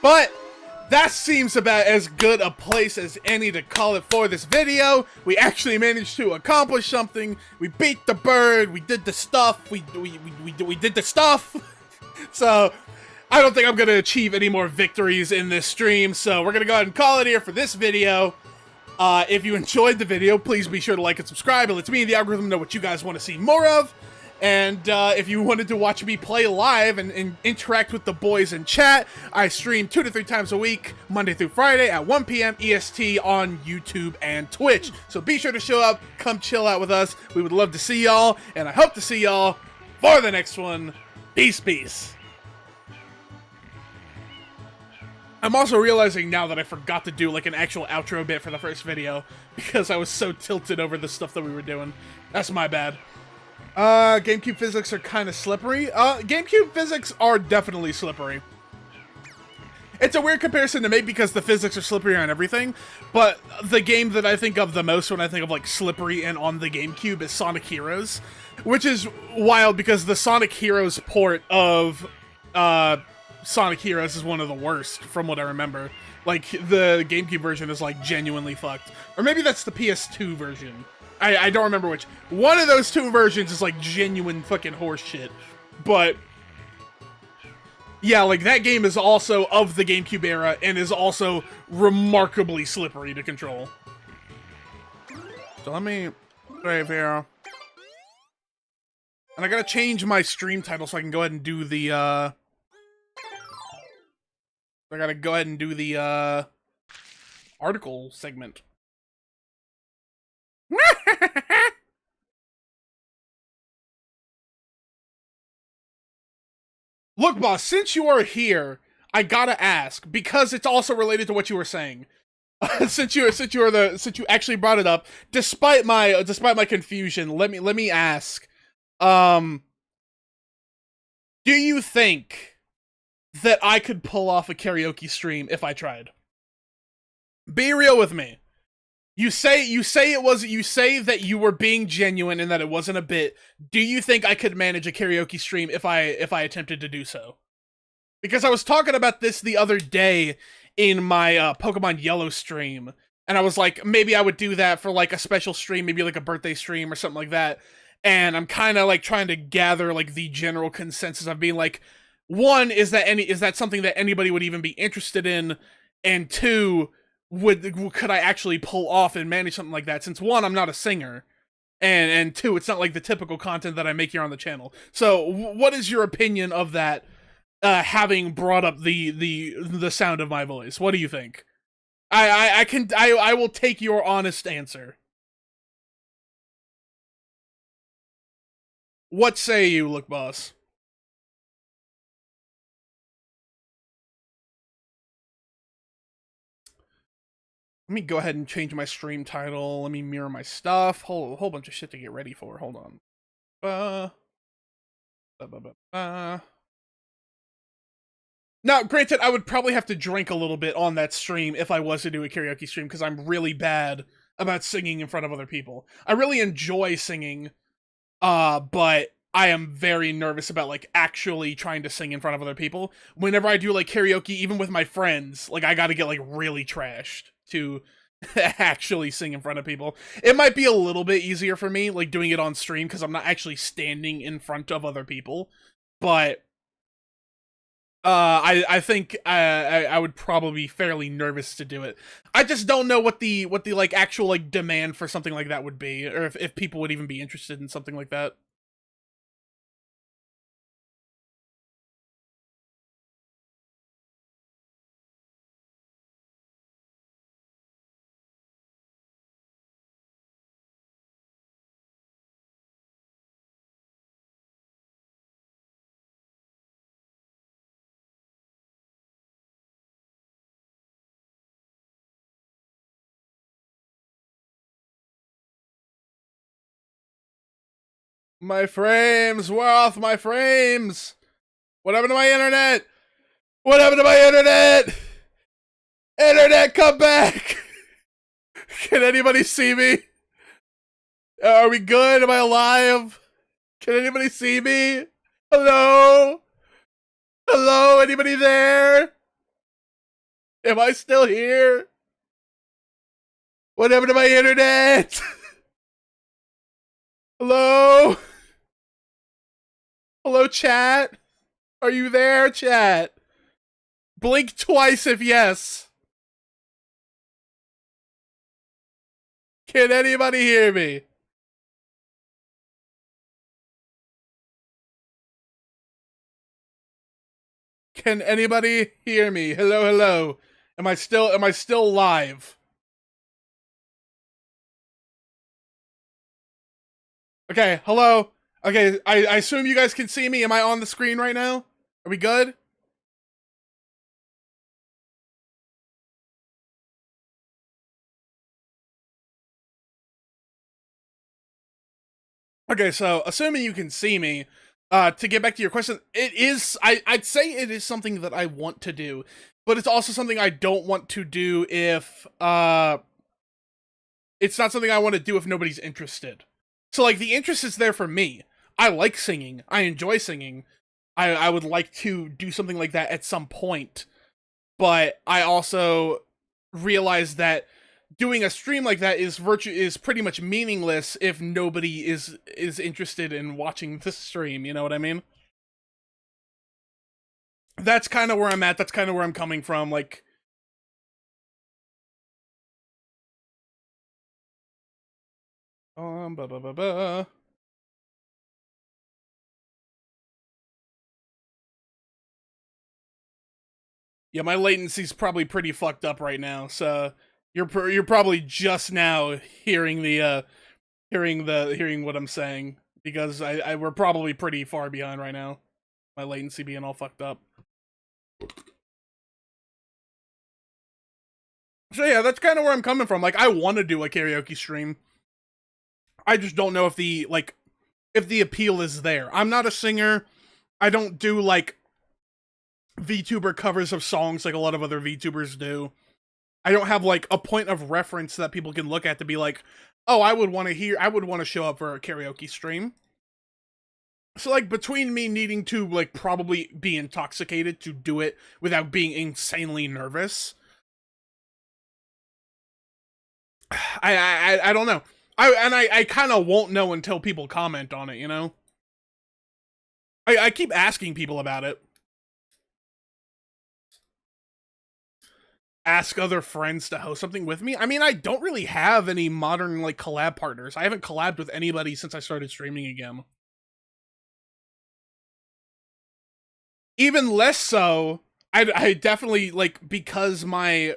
But that seems about as good a place as any to call it for this video. We actually managed to accomplish something. We beat the bird. We did the stuff. We did the stuff. So I don't think I'm going to achieve any more victories in this stream. So we're going to go ahead and call it here for this video. If you enjoyed the video, please be sure to like and subscribe. It lets me and the algorithm know what you guys want to see more of. And if you wanted to watch me play live and interact with the boys in chat, I stream 2 to 3 times a week, Monday through Friday at 1 p.m. EST on YouTube and Twitch. So be sure to show up, come chill out with us. We would love to see y'all, and I hope to see y'all for the next one. Peace, peace. I'm also realizing now that I forgot to do like an actual outro bit for the first video because I was so tilted over the stuff that we were doing. That's my bad. GameCube physics are kind of slippery. GameCube physics are definitely slippery. It's a weird comparison to make because the physics are slippery on everything, but the game that I think of the most when I think of like slippery and on the GameCube is Sonic Heroes, which is wild because the Sonic Heroes port of Sonic Heroes is one of the worst from what I remember. Like the GameCube version is like genuinely fucked, or maybe that's the PS2 version. I don't remember which. One of those two versions is like genuine fucking horse shit. But yeah, like that game is also of the GameCube era and is also remarkably slippery to control. So let me save here. And I gotta change my stream title so I can go ahead and do the I gotta go ahead and do the article segment. Look, boss, since you are here, I gotta ask, because it's also related to what you were saying. since you actually brought it up, despite my confusion, let me ask, do you think that I could pull off a karaoke stream if I tried? Be real with me. You say that you were being genuine and that it wasn't a bit. Do you think I could manage a karaoke stream if I attempted to do so? Because I was talking about this the other day in my Pokemon Yellow stream, and I was like, maybe I would do that for like a special stream, maybe like a birthday stream or something like that. And I'm kind of like trying to gather like the general consensus of being like, one, is that something that anybody would even be interested in, and two, could I actually pull off and manage something like that? Since one, I'm not a singer, and two, it's not like the typical content that I make here on the channel. So, what is your opinion of that? Having brought up the sound of my voice, what do you think? I will take your honest answer. What say you, Look Boss? Let me go ahead and change my stream title. Let me mirror my stuff. Whole bunch of shit to get ready for. Hold on. Now, granted, I would probably have to drink a little bit on that stream if I was to do a karaoke stream, because I'm really bad about singing in front of other people. I really enjoy singing, but I am very nervous about like actually trying to sing in front of other people. Whenever I do like karaoke, even with my friends, like I gotta get like really trashed to actually sing in front of people. It might be a little bit easier for me, like doing it on stream, because I'm not actually standing in front of other people. But I think I would probably be fairly nervous to do it. I just don't know what the like actual like demand for something like that would be, or if people would even be interested in something like that. My frames, where off my frames? What happened to my internet? What happened to my internet? Internet, come back! Can anybody see me? Are we good? Am I alive? Can anybody see me? Hello? Hello? Anybody there? Am I still here? What happened to my internet? Hello? Hello, chat? Are you there, chat? Blink twice if yes. Can anybody hear me? Can anybody hear me? Hello, hello. Am I still live? Okay, hello. Okay, I assume you guys can see me. Am I on the screen right now? Are we good? Okay, so assuming you can see me, to get back to your question, it is, I'd say it is something that I want to do, but it's also something I don't want to do if, it's not something I want to do if nobody's interested. So, like, the interest is there for me. I like singing. I enjoy singing. I would like to do something like that at some point, but I also realize that doing a stream like that is pretty much meaningless if nobody is interested in watching the stream, you know what I mean? That's kind of where I'm at. That's kind of where I'm coming from. Like, blah, blah, blah, blah. Yeah, my latency's probably pretty fucked up right now. So you're probably just now hearing the hearing what I'm saying, because we're probably pretty far behind right now. My latency being all fucked up. So yeah, that's kind of where I'm coming from. Like, I want to do a karaoke stream. I just don't know if the appeal is there. I'm not a singer. I don't do like VTuber covers of songs like a lot of other VTubers do. I don't have like a point of reference that people can look at to be like, oh, I would want to show up for a karaoke stream. So like, between me needing to like probably be intoxicated to do it without being insanely nervous, I don't know. I kind of won't know until people comment on it, you know? I keep asking people about it. Ask other friends to host something with me. I mean, I don't really have any modern like collab partners. I haven't collabed with anybody since I started streaming again. Even less so, I definitely, like, because my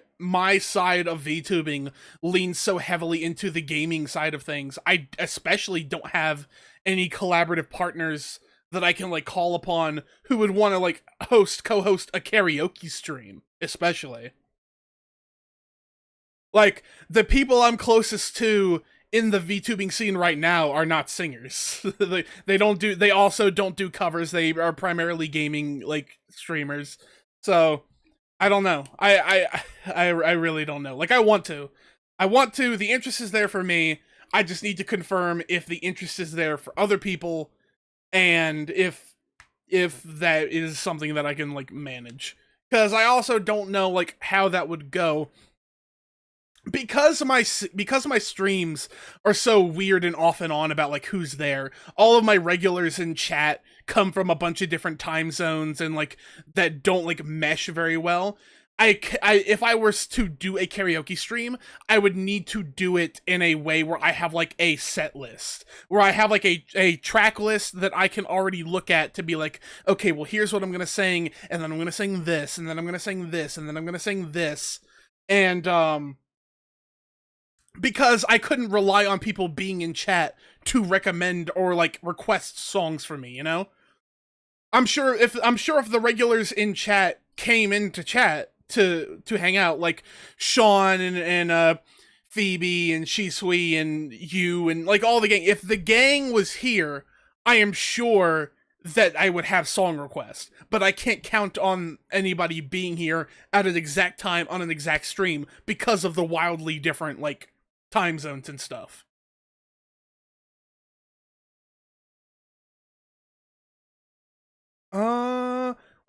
side of VTubing leans so heavily into the gaming side of things, I especially don't have any collaborative partners that I can like call upon who would want to like co-host a karaoke stream, especially. Like, the people I'm closest to in the VTubing scene right now are not singers. They also don't do covers. They are primarily gaming like streamers. So I don't know. I really don't know. Like, I want to. The interest is there for me. I just need to confirm if the interest is there for other people and if that is something that I can like manage, because I also don't know like how that would go, because my streams are so weird and off and on about like who's there. All of my regulars in chat come from a bunch of different time zones and like that don't like mesh very well. If I were to do a karaoke stream, I would need to do it in a way where I have like a set list, where I have like a track list that I can already look at to be like, okay, well here's what I'm gonna sing, and then I'm gonna sing this, and then I'm gonna sing this, and then I'm gonna sing this, and because I couldn't rely on people being in chat to recommend or like request songs for me, you know? I'm sure if the regulars in chat came into chat to hang out, like Sean and Phoebe and Shisui and you and like all the gang, if the gang was here, I am sure that I would have song requests, but I can't count on anybody being here at an exact time on an exact stream because of the wildly different like time zones and stuff.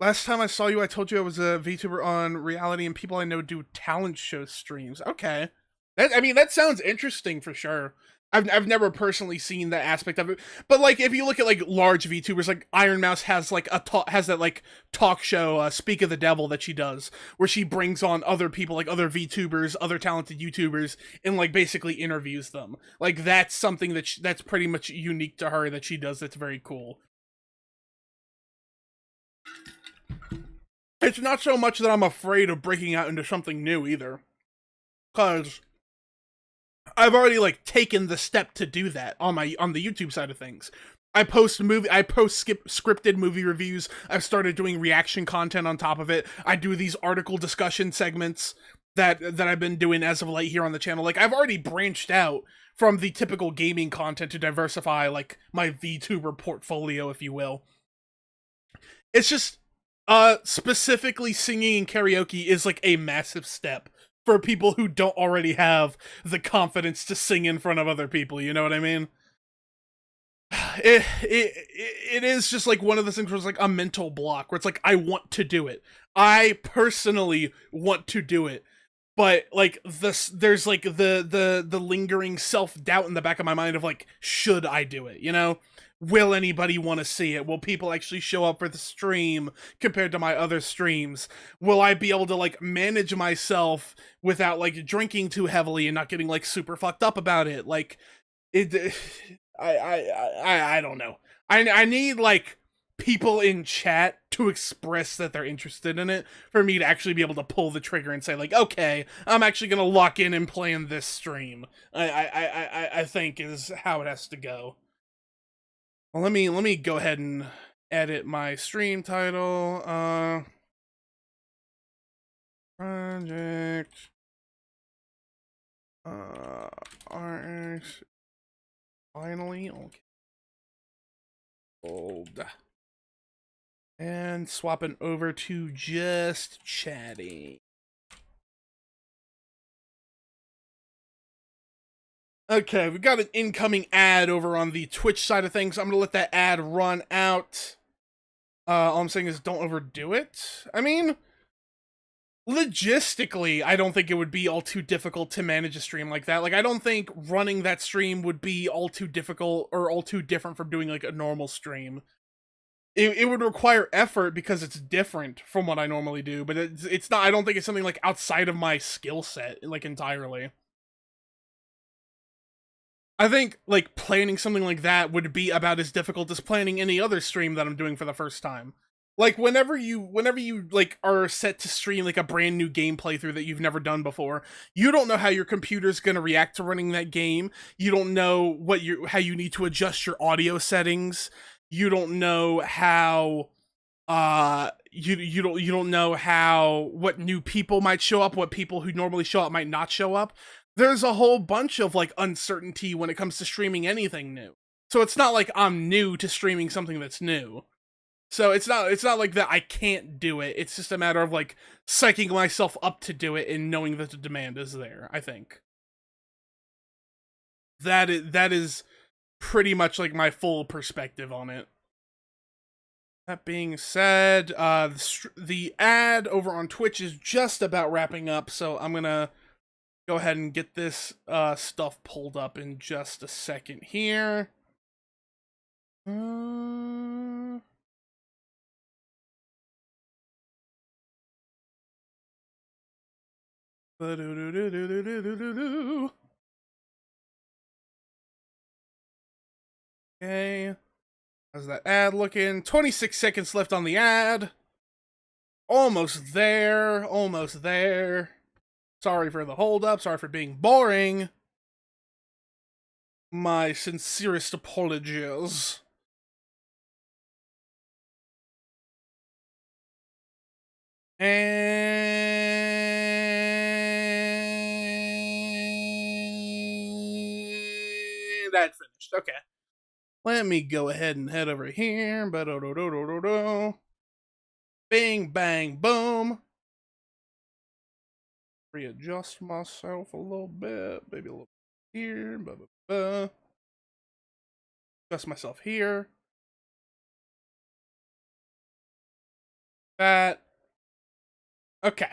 Last time I saw you, I told you I was a VTuber on reality, and people I know do talent show streams. Okay, I mean, that sounds interesting for sure. I've never personally seen that aspect of it, but like if you look at like large VTubers, like Iron Mouse has like has that like talk show, Speak of the Devil, that she does, where she brings on other people, like other VTubers, other talented YouTubers, and like basically interviews them. Like that's something that's pretty much unique to her that she does. That's very cool. It's not so much that I'm afraid of breaking out into something new either, because I've already like taken the step to do that on the YouTube side of things. I post scripted movie reviews. I've started doing reaction content on top of it. I do these article discussion segments that I've been doing as of late here on the channel. Like I've already branched out from the typical gaming content to diversify like my VTuber portfolio, if you will. It's just specifically singing and karaoke is like a massive step for people who don't already have the confidence to sing in front of other people, you know what I mean? It is just like one of those things where it's like a mental block where it's like I want to do it. I personally want to do it. But like there's like the lingering self-doubt in the back of my mind of like, should I do it, you know? Will anybody want to see it? Will people actually show up for the stream compared to my other streams? Will I be able to like manage myself without like drinking too heavily and not getting like super fucked up about it? Like it I don't know. I need like people in chat to express that they're interested in it for me to actually be able to pull the trigger and say like, okay, I'm actually gonna lock in and plan this stream. I think is how it has to go. Well, let me go ahead and edit my stream title. Project art finally okay. Old. And swapping over to just chatting. Okay, we got an incoming ad over on the Twitch side of things. I'm gonna let that ad run out. All I'm saying is don't overdo it. I mean, logistically, I don't think it would be all too difficult to manage a stream like that. Like, I don't think running that stream would be all too difficult or all too different from doing like a normal stream. It would require effort because it's different from what I normally do, but it's not. I don't think it's something like outside of my skill set, like entirely. I think like planning something like that would be about as difficult as planning any other stream that I'm doing for the first time. Like whenever you like are set to stream like a brand new game playthrough that you've never done before, you don't know how your computer's going to react to running that game. You don't know how you need to adjust your audio settings. You don't know how you don't know how what new people might show up, what people who normally show up might not show up. There's a whole bunch of like uncertainty when it comes to streaming anything new. So it's not like I'm new to streaming something that's new. So it's not like that I can't do it. It's just a matter of like psyching myself up to do it and knowing that the demand is there, I think. That is pretty much like my full perspective on it. That being said, the ad over on Twitch is just about wrapping up, so I'm gonna go ahead and get this stuff pulled up in just a second here. Okay. How's that ad looking? 26 seconds left on the ad. Almost there. Almost there. Sorry for the hold-up. Sorry for being boring. My sincerest apologies. And that finished. Okay. Let me go ahead and head over here. Bing, bang, boom. Readjust myself a little bit. Maybe a little bit here. Adjust myself here. That. Okay.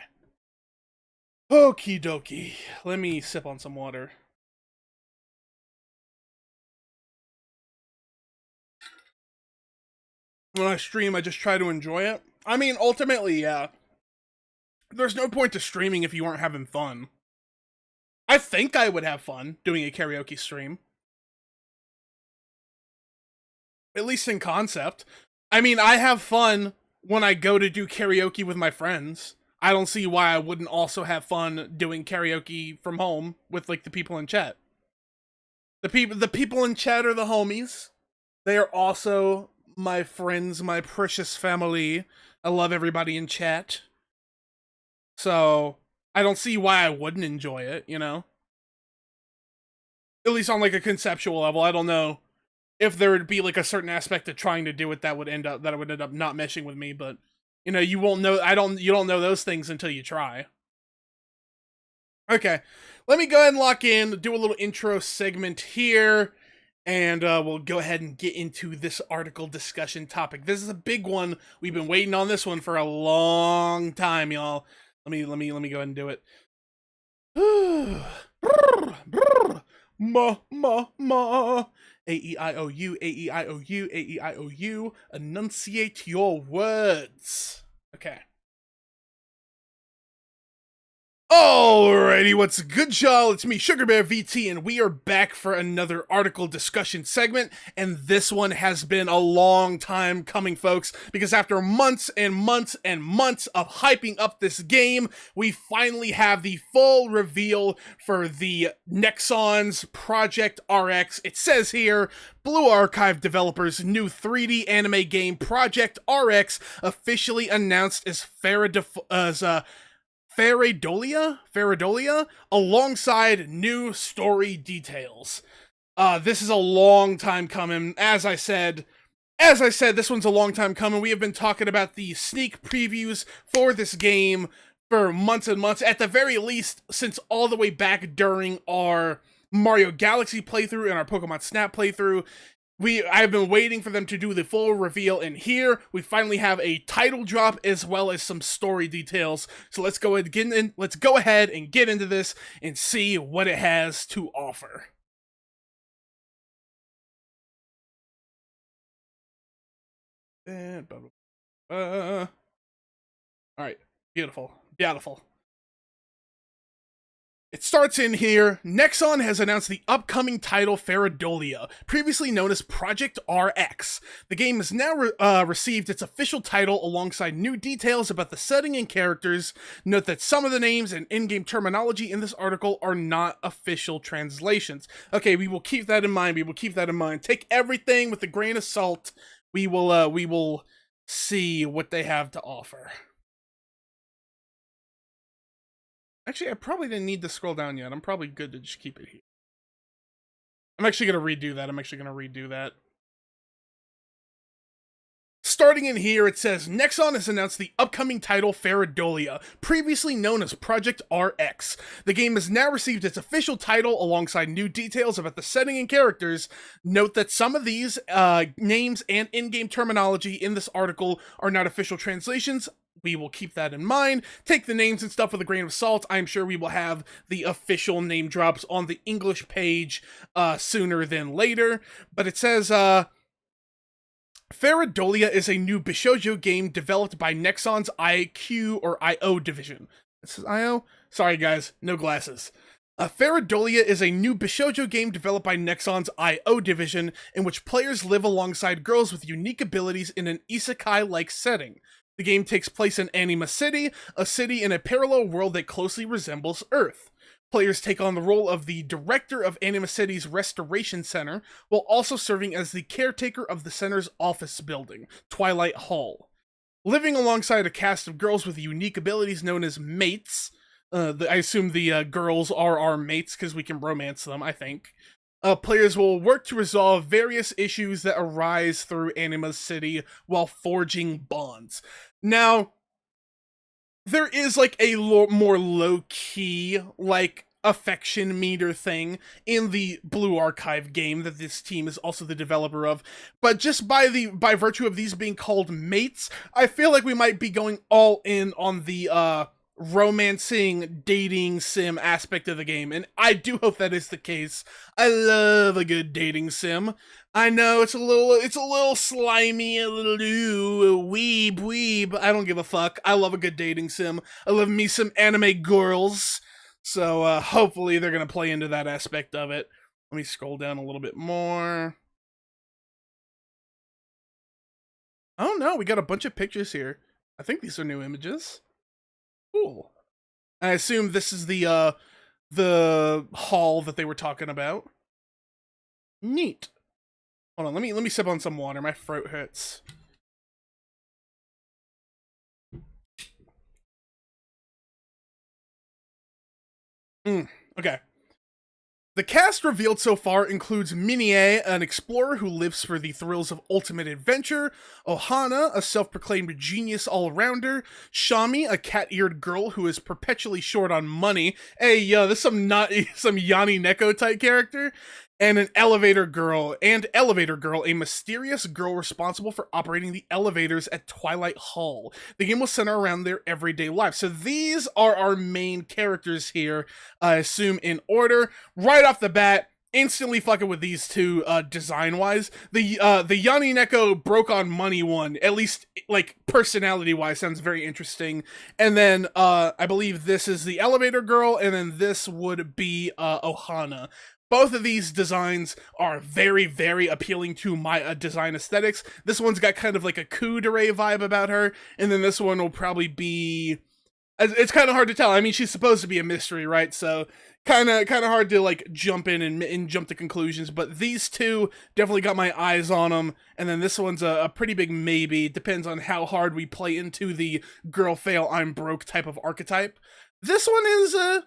Okie dokie. Let me sip on some water. When I stream, I just try to enjoy it. I mean, ultimately, yeah. There's no point to streaming if you aren't having fun. I think I would have fun doing a karaoke stream. At least in concept. I mean, I have fun when I go to do karaoke with my friends. I don't see why I wouldn't also have fun doing karaoke from home with, like, the people in chat. The people in chat are the homies. They are also my friends, my precious family. I love everybody in chat. So, I don't see why I wouldn't enjoy it, you know? At least on, like, a conceptual level. I don't know if there would be, like, a certain aspect of trying to do it that would end up not meshing with me, but, you know, you won't know, you don't know those things until you try. Okay, let me go ahead and lock in, do a little intro segment here, and we'll go ahead and get into this article discussion topic. This is a big one. We've been waiting on this one for a long time, y'all. Let me go ahead and do it. Ma. A-E-I-O-U, A-E-I-O-U, A-E-I-O-U. Enunciate your words. Okay. Alrighty, what's good, y'all? It's me, SugarBearVT, and we are back for another article discussion segment, and this one has been a long time coming, folks, because after months and months and months of hyping up this game, we finally have the full reveal for the Nexon's Project RX. It says here, Blue Archive developers' new 3D anime game Project RX officially announced as Faradolia, alongside new story details. This is a long time coming. As I said, this one's a long time coming. We have been talking about the sneak previews for this game for months and months, at the very least, since all the way back during our Mario Galaxy playthrough and our Pokemon Snap playthrough. I've been waiting for them to do the full reveal, and here we finally have a title drop as well as some story details. So let's go ahead and get into this and see what it has to offer. All right, beautiful. It starts in here. Nexon has announced the upcoming title Faradolia, previously known as Project RX. The game has now received its official title alongside new details about the setting and characters. Note that some of the names and in-game terminology in this article are not official translations. Okay, we will keep that in mind. Take everything with a grain of salt. We will see what they have to offer. Actually, I probably didn't need to scroll down yet. I'm probably good to just keep it here. I'm actually going to redo that. starting in here, it says, Nexon has announced the upcoming title Faradolia, previously known as Project RX. The game has now received its official title alongside new details about the setting and characters. Note that some of these names and in-game terminology in this article are not official translations. We will keep that in mind. Take the names and stuff with a grain of salt. I'm sure we will have the official name drops on the English page sooner than later. But it says, Faradolia is a new Bishoujo game developed by Nexon's IQ or IO division. This is IO? Sorry guys, no glasses. Faradolia is a new Bishoujo game developed by Nexon's IO division in which players live alongside girls with unique abilities in an isekai-like setting. The game takes place in Anima City, a city in a parallel world that closely resembles Earth. Players take on the role of the director of Anima City's Restoration Center, while also serving as the caretaker of the center's office building, Twilight Hall. Living alongside a cast of girls with unique abilities known as mates, I assume the girls are our mates because we can romance them, I think. Players will work to resolve various issues that arise through Anima City while forging bonds. Now, there is like a more low-key, like, affection meter thing in the Blue Archive game that this team is also the developer of, but just by virtue of these being called mates, I feel like we might be going all in on the romancing dating sim aspect of the game, and I do hope that is the case. I love a good dating sim. I know it's a little slimy, a little weeb. I don't give a fuck. I love a good dating sim. I love me some anime girls. So hopefully they're gonna play into that aspect of it. Let me scroll down a little bit more. Oh no, we got a bunch of pictures here. I think these are new images. Cool. I assume this is the hall that they were talking about. Neat. Hold on, let me sip on some water. My throat hurts. Okay. The cast revealed so far includes Minie, an explorer who lives for the thrills of ultimate adventure, Ohana, a self-proclaimed genius all-rounder, Shami, a cat-eared girl who is perpetually short on money. Hey, yo, this is some Yanni Neko type character. And an elevator girl, a mysterious girl responsible for operating the elevators at Twilight Hall. The game will center around their everyday life. So these are our main characters here, I assume in order. Right off the bat, instantly fucking with these two design-wise. The Yanni Neko broke on money one, at least like personality-wise, sounds very interesting. And then I believe this is the elevator girl, and then this would be Ohana. Both of these designs are very, very appealing to my design aesthetics. This one's got kind of like a kudere vibe about her, and then this one will probably be... It's kind of hard to tell. I mean, she's supposed to be a mystery, right? So kind of hard to like jump in and jump to conclusions. But these two definitely got my eyes on them, and then this one's a pretty big maybe. Depends on how hard we play into the girl fail I'm broke type of archetype. This one is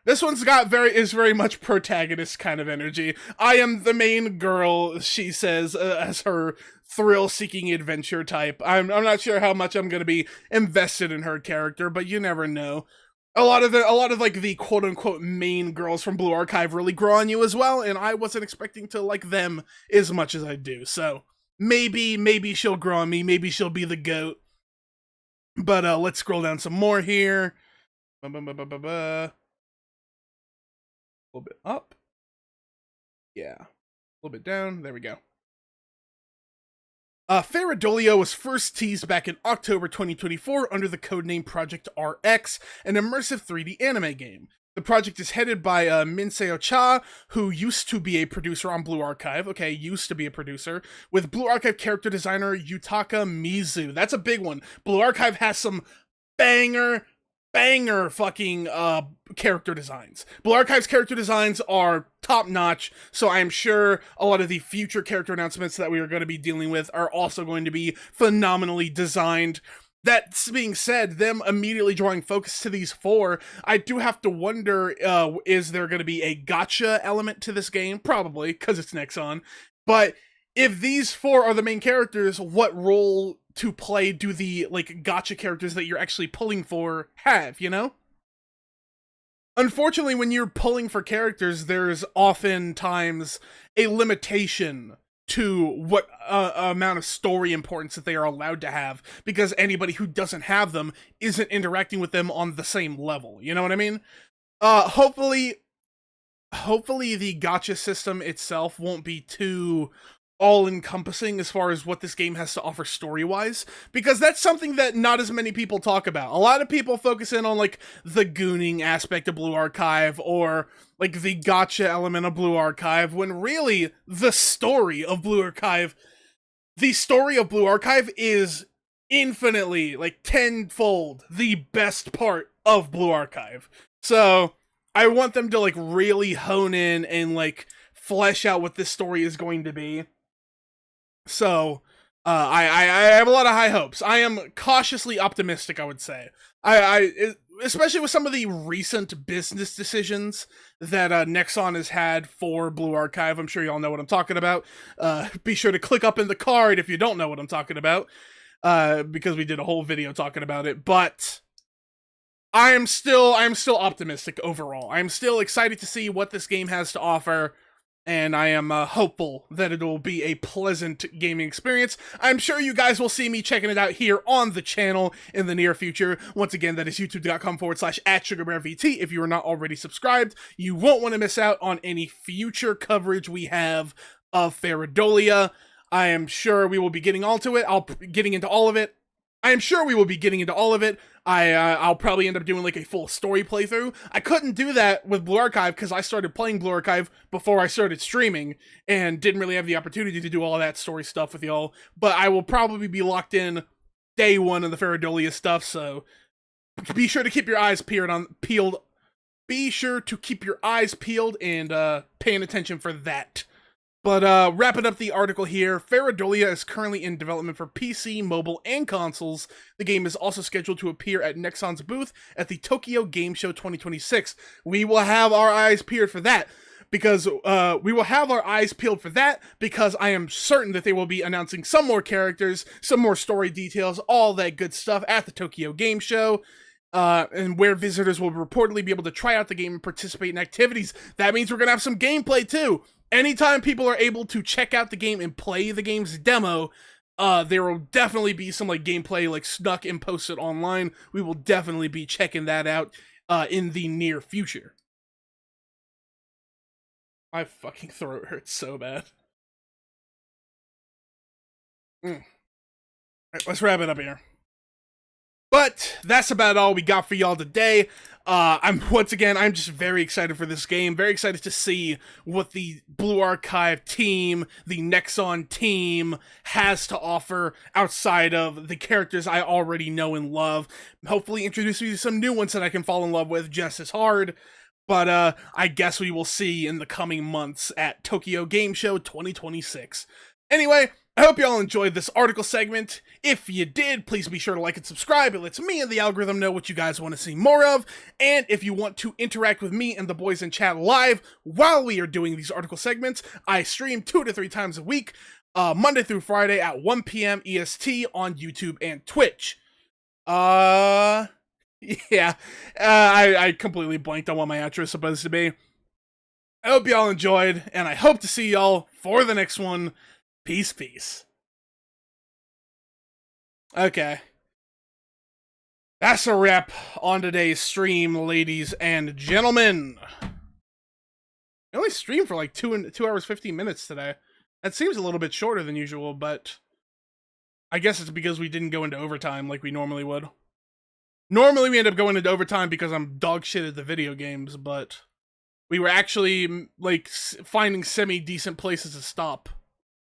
This one's got very much protagonist kind of energy. I am the main girl, she says, as her thrill-seeking adventure type. I'm not sure how much I'm gonna be invested in her character, but you never know. A lot of like the quote-unquote main girls from Blue Archive really grow on you as well, and I wasn't expecting to like them as much as I do. So maybe she'll grow on me. Maybe she'll be the GOAT. But let's scroll down some more here. A little bit up. Yeah. A little bit down. There we go. Faradolia was first teased back in October 2024 under the codename Project RX, an immersive 3D anime game. The project is headed by Minseo Cha, who used to be a producer on Blue Archive. Okay, used to be a producer. With Blue Archive character designer Yutaka Mizu. That's a big one. Blue Archive has some banger fucking character designs. Blue Archive's character designs are top-notch, so I'm sure a lot of the future character announcements that we are going to be dealing with are also going to be phenomenally designed. That being said, them immediately drawing focus to these four, I do have to wonder, is there going to be a gacha element to this game? Probably, because it's Nexon. But if these four are the main characters, what role to play do the, like, gacha characters that you're actually pulling for have, you know? Unfortunately, when you're pulling for characters, there's oftentimes a limitation to what amount of story importance that they are allowed to have, because anybody who doesn't have them isn't interacting with them on the same level, you know what I mean? Hopefully the gacha system itself won't be too all-encompassing as far as what this game has to offer story-wise, because that's something that not as many people talk about. A lot of people focus in on, like, the gooning aspect of Blue Archive, or, like, the gacha element of Blue Archive, when really, the story of Blue Archive is infinitely, like, tenfold the best part of Blue Archive. So, I want them to, like, really hone in and, like, flesh out what this story is going to be. So, I have a lot of high hopes. I am cautiously optimistic, I would say. Especially with some of the recent business decisions that Nexon has had for Blue Archive. I'm sure y'all know what I'm talking about. Be sure to click up in the card if you don't know what I'm talking about, because we did a whole video talking about it. But I am still optimistic overall. I am still excited to see what this game has to offer, and I am hopeful that it will be a pleasant gaming experience. I'm sure you guys will see me checking it out here on the channel in the near future. Once again, that is youtube.com/@SugarBearVT. If you are not already subscribed, you won't want to miss out on any future coverage we have of Faradolia. I am sure we will be getting into all of it. I'll probably end up doing, like, a full story playthrough. I couldn't do that with Blue Archive because I started playing Blue Archive before I started streaming and didn't really have the opportunity to do all that story stuff with y'all. But I will probably be locked in day one of the Faradolia stuff, so be sure to keep your eyes peeled. Be sure to keep your eyes peeled and paying attention for that. But wrapping up the article here, Faradolia is currently in development for PC, mobile, and consoles. The game is also scheduled to appear at Nexon's booth at the Tokyo Game Show 2026. We will have our eyes peeled for that, because I am certain that they will be announcing some more characters, some more story details, all that good stuff at the Tokyo Game Show. And where visitors will reportedly be able to try out the game and participate in activities. That means we're gonna have some gameplay too. Anytime people are able to check out the game and play the game's demo, there will definitely be some, like, gameplay, like, snuck and posted online. We will definitely be checking that out in the near future. My fucking throat hurts so bad. Alright, let's wrap it up here. But that's about all we got for y'all today. I'm just very excited for this game. Very excited to see what the Blue Archive team, the Nexon team, has to offer outside of the characters I already know and love. Hopefully introduce me to some new ones that I can fall in love with just as hard. But I guess we will see in the coming months at Tokyo Game Show 2026. Anyway, I hope you all enjoyed this article segment. If you did, please be sure to like and subscribe. It lets me and the algorithm know what you guys want to see more of. And if you want to interact with me and the boys in chat live while we are doing these article segments, I stream 2 to 3 times a week, Monday through Friday at 1 p.m. EST on YouTube and Twitch. I completely blanked on what my outro is supposed to be. I hope y'all enjoyed, and I hope to see y'all for the next one. Peace. Okay. That's a wrap on today's stream, ladies and gentlemen. I only streamed for like 2 hours 15 minutes today. That seems a little bit shorter than usual, but I guess it's because we didn't go into overtime like we normally would. Normally we end up going into overtime because I'm dog shit at the video games, but we were actually, like, finding semi-decent places to stop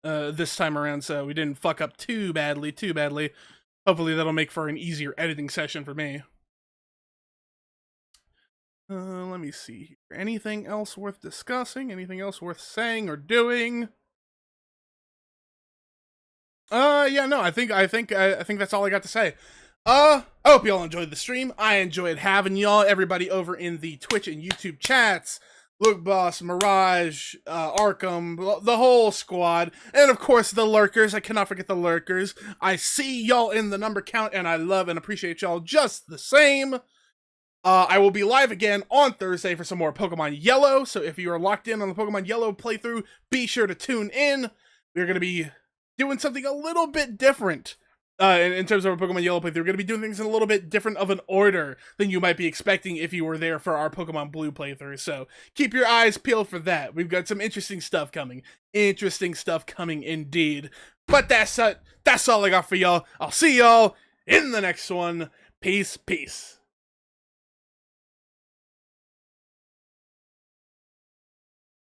this time around, so we didn't fuck up too badly. Hopefully that'll make for an easier editing session for me. Let me see here. Anything else worth discussing? Anything else worth saying or doing? Yeah, no, I think that's all I got to say. I hope y'all enjoyed the stream. I enjoyed having y'all, everybody over in the Twitch and YouTube chats. Luke Boss, Mirage, Arkham, the whole squad, and of course the lurkers. I cannot forget the lurkers. I see y'all in the number count, and I love and appreciate y'all just the same. I will be live again on Thursday for some more Pokemon Yellow, so if you are locked in on the Pokemon Yellow playthrough, be sure to tune in. We're going to be doing something a little bit different in terms of our Pokemon Yellow playthrough. We're going to be doing things in a little bit different of an order than you might be expecting if you were there for our Pokemon Blue playthrough, so keep your eyes peeled for that. We've got some interesting stuff coming. Interesting stuff coming indeed. But that's all I got for y'all. I'll see y'all in the next one. Peace, peace.